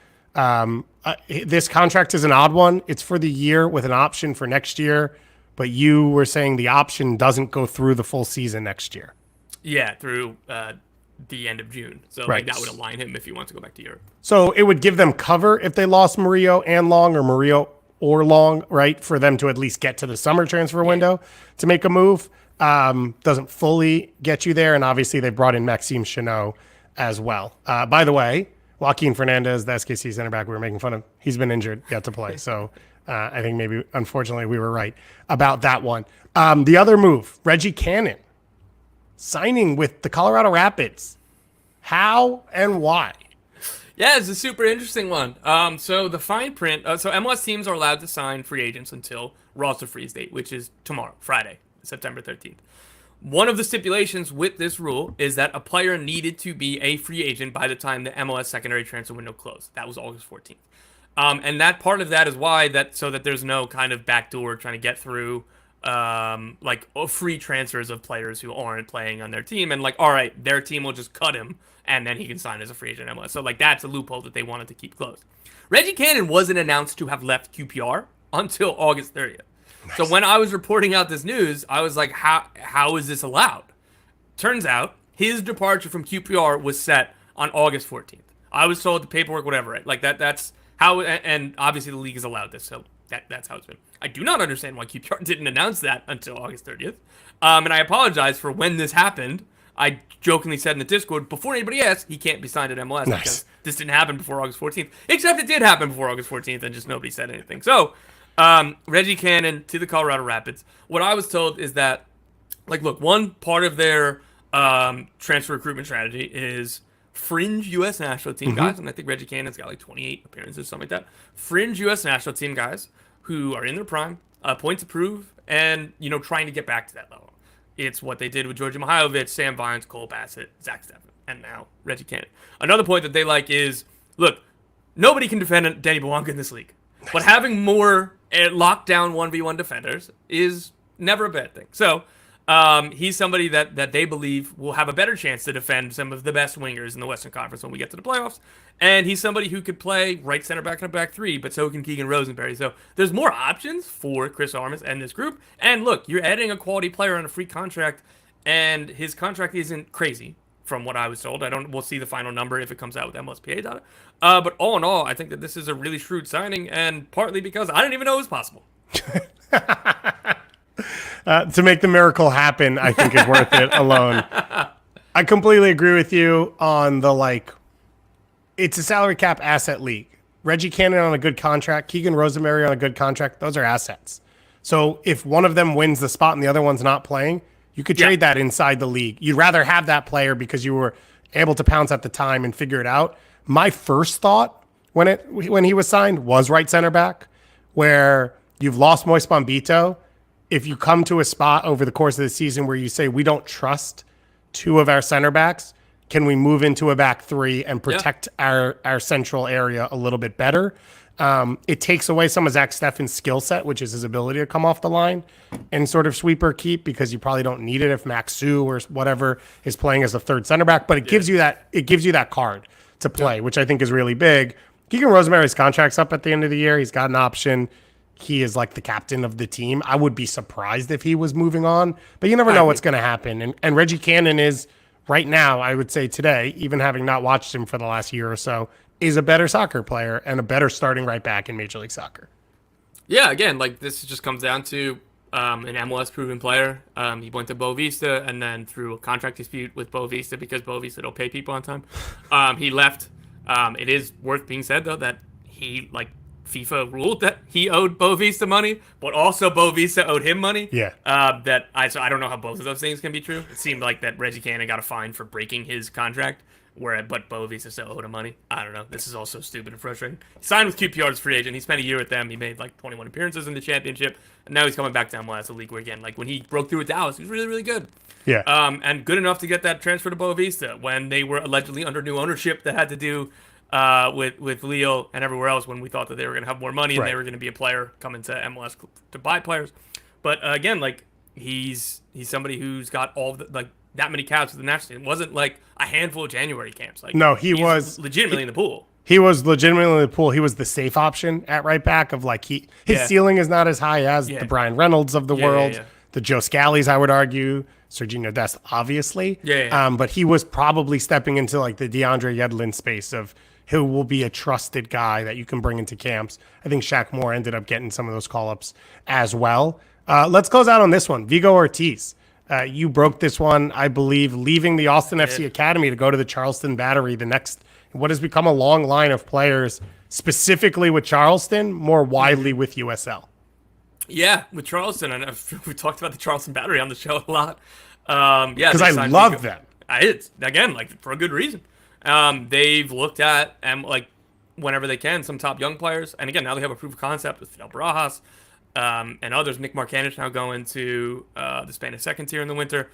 this contract is an odd one. It's for the year with an option for next year, but you were saying the option doesn't go through the full season next year. Yeah, through the end of June. So right. That would align him if he wants to go back to Europe. So it would give them cover if they lost Murillo and Long, or Murillo or Long, right, for them to at least get to the summer transfer window to make a move. Doesn't fully get you there, and obviously they brought in Maxime Chanot as well. By the way, Joaquin Fernandez, the SKC center back we were making fun of, he's been injured, yet to play. So I think maybe, unfortunately, we were right about that one. The other move, Reggie Cannon, signing with the Colorado Rapids. How and why? Yeah, it's a super interesting one. So the fine print, so MLS teams are allowed to sign free agents until roster freeze date, which is tomorrow, Friday, September 13th. One of the stipulations with this rule is that a player needed to be a free agent by the time the MLS secondary transfer window closed. That was August 14th. And that part of that is why so that there's no kind of backdoor trying to get through free transfers of players who aren't playing on their team, and like, all right, their team will just cut him and then he can sign as a free agent MLS. So like, that's a loophole that they wanted to keep closed. Reggie Cannon wasn't announced to have left QPR until August 30th. Nice. So when I was reporting out this news, I was like, how is this allowed? Turns out his departure from QPR was set on August 14th. I was told the paperwork, whatever, right? Like that's how, and obviously the league has allowed this. So that's how it's been. I do not understand why QPR didn't announce that until August 30th. And I apologize for when this happened. I jokingly said in the Discord, before anybody asked, he can't be signed at MLS because this didn't happen before August 14th. Except it did happen before August 14th and just nobody said anything. So, Reggie Cannon to the Colorado Rapids. What I was told is that, like, look, one part of their transfer recruitment strategy is fringe U.S. national team guys, and I think Reggie Cannon's got like 28 appearances, something like that. Fringe U.S. national team guys who are in their prime, point to prove, and, trying to get back to that level. It's what they did with Georgi Mihailovic, Sam Vines, Cole Bassett, Zach Steffen, and now Reggie Cannon. Another point that they like is, look, nobody can defend Denny Bouanga in this league. But having more lockdown 1v1 defenders is never a bad thing. So he's somebody that they believe will have a better chance to defend some of the best wingers in the Western Conference when we get to the playoffs. And he's somebody who could play right center back in a back 3, but so can Keegan Rosenberry. So there's more options for Chris Armas and this group. And look, you're adding a quality player on a free contract, and his contract isn't crazy. from what I was told. We'll see the final number if it comes out with MLSPA data. But all in all, I think that this is a really shrewd signing, and partly because I didn't even know it was possible. To make the miracle happen, I think is worth it alone. I completely agree with you on it's a salary cap asset league. Reggie Cannon on a good contract, Keegan Rosemary on a good contract, those are assets. So if one of them wins the spot and the other one's not playing, you could trade that inside the league. You'd rather have that player because you were able to pounce at the time and figure it out. My first thought when he was signed was right center back, where you've lost Moise Bombito. If you come to a spot over the course of the season where you say, we don't trust two of our center backs, can we move into a back three and protect our central area a little bit better? It takes away some of Zach Steffen's skill set, which is his ability to come off the line and sort of sweep or keep, because you probably don't need it if Max Sue or whatever is playing as a third center back. But it gives you that card to play, which I think is really big. Keegan Rosemary's contract's up at the end of the year. He's got an option. He is like the captain of the team. I would be surprised if he was moving on, but you never know what's going to happen. And Reggie Cannon is right now, I would say today, even having not watched him for the last year or so, is a better soccer player and a better starting right back in Major League Soccer. Yeah, again, this just comes down to an MLS proven player. He went to Boavista and then through a contract dispute with Boavista because Boavista don't pay people on time. He left. It is worth being said though that he FIFA ruled that he owed Boavista money, but also Boavista owed him money. Yeah. So I don't know how both of those things can be true. It seemed like that Reggie Cannon got a fine for breaking his contract, but Boavista still owed him money. I don't know. This is all so stupid and frustrating. He signed with QPR as free agent. He spent a year with them. He made 21 appearances in the championship, and now he's coming back to MLS, a league where again, when he broke through with Dallas, he was really, really good. Yeah. And good enough to get that transfer to Boavista when they were allegedly under new ownership that had to do with Leo and everywhere else, when we thought that they were going to have more money and they were going to be a player coming to MLS to buy players. But again, he's somebody who's got all the, that many caps with the national team. It wasn't like a handful of January camps. No, he was legitimately in the pool. He was legitimately in the pool. He was the safe option at right back of his ceiling is not as high as the Brian Reynolds of the world, the Joe Scallies, I would argue, Serginho Dest, obviously. But he was probably stepping into the DeAndre Yedlin space of who will be a trusted guy that you can bring into camps. I think Shaq Moore ended up getting some of those call-ups as well. Let's close out on this one. Vigo Ortiz. You broke this one, I believe, leaving the Austin FC Academy to go to the Charleston Battery, what has become a long line of players, specifically with Charleston, more widely with USL. Yeah, with Charleston. And we talked about the Charleston Battery on the show a lot. Because I love them. Again, for a good reason. They've looked at, whenever they can, some top young players. And again, now they have a proof of concept with Fidel Barajas and others. Nick Marcanich now going to the Spanish second tier in the winter.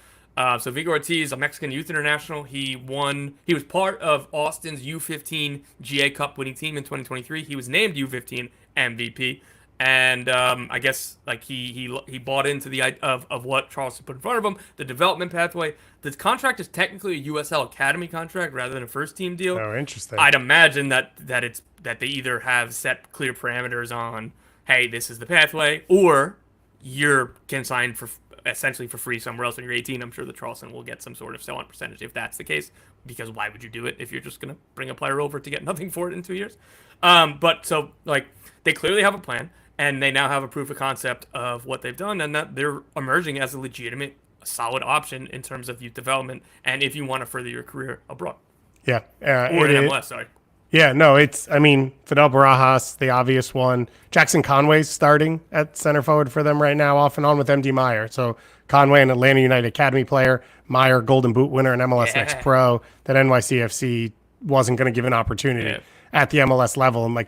So Vigo Ortiz, a Mexican youth international. He was part of Austin's U15 GA Cup winning team in 2023. He was named U15 MVP. And I guess he bought into the idea of what Charleston put in front of him, the development pathway. The contract is technically a USL Academy contract rather than a first team deal. Oh, interesting. I'd imagine that they either have set clear parameters on, hey, this is the pathway, or you can sign essentially for free somewhere else when you're 18. I'm sure the Charleston will get some sort of sell-on percentage if that's the case, because why would you do it if you're just going to bring a player over to get nothing for it in 2 years? They clearly have a plan. And they now have a proof of concept of what they've done, and that they're emerging as a legitimate, solid option in terms of youth development, and if you want to further your career abroad. Yeah. Or in MLS, sorry. Yeah, no, Fidel Barajas, the obvious one. Jackson Conway's starting at center forward for them right now, off and on with MD Meyer. So Conway, an Atlanta United Academy player, Meyer, Golden Boot winner in MLS Next Pro, that NYCFC wasn't going to give an opportunity at the MLS level. And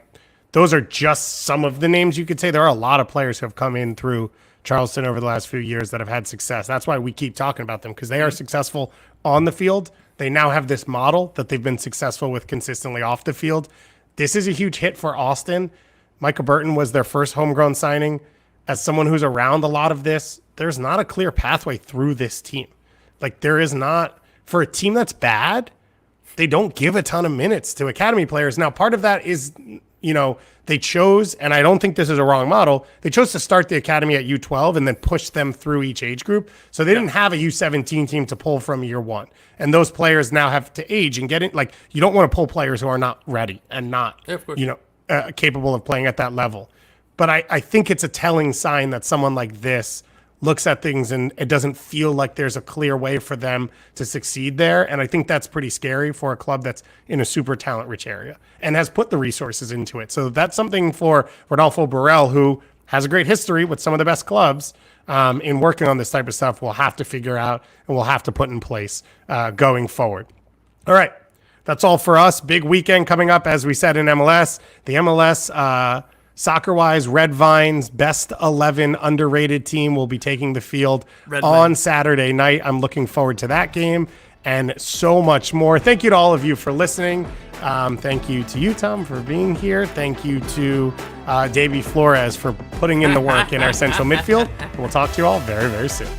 those are just some of the names you could say. There are a lot of players who have come in through Charleston over the last few years that have had success. That's why we keep talking about them, because they are successful on the field. They now have this model that they've been successful with consistently off the field. This is a huge hit for Austin. Micah Burton was their first homegrown signing. As someone who's around a lot of this, there's not a clear pathway through this team. There is not, for a team that's bad, they don't give a ton of minutes to academy players. Now, part of that is they chose, and I don't think this is a wrong model, they chose to start the academy at U12 and then push them through each age group. So they didn't have a U17 team to pull from year one. And those players now have to age and get it. Like, you don't want to pull players who are not ready and not, capable of playing at that level. But I think it's a telling sign that someone like this looks at things and it doesn't feel like there's a clear way for them to succeed there. And I think that's pretty scary for a club that's in a super talent-rich area and has put the resources into it. So that's something for Rodolfo Borrell, who has a great history with some of the best clubs in working on this type of stuff. We'll have to figure out and we'll have to put in place going forward. All right. That's all for us. Big weekend coming up, as we said, in MLS. The MLS soccer-wise, Red Vines, best 11 underrated team will be taking the field on Saturday night. I'm looking forward to that game and so much more. Thank you to all of you for listening. Thank you to you, Tom, for being here. Thank you to Davey Flores for putting in the work in our central midfield. We'll talk to you all very, very soon.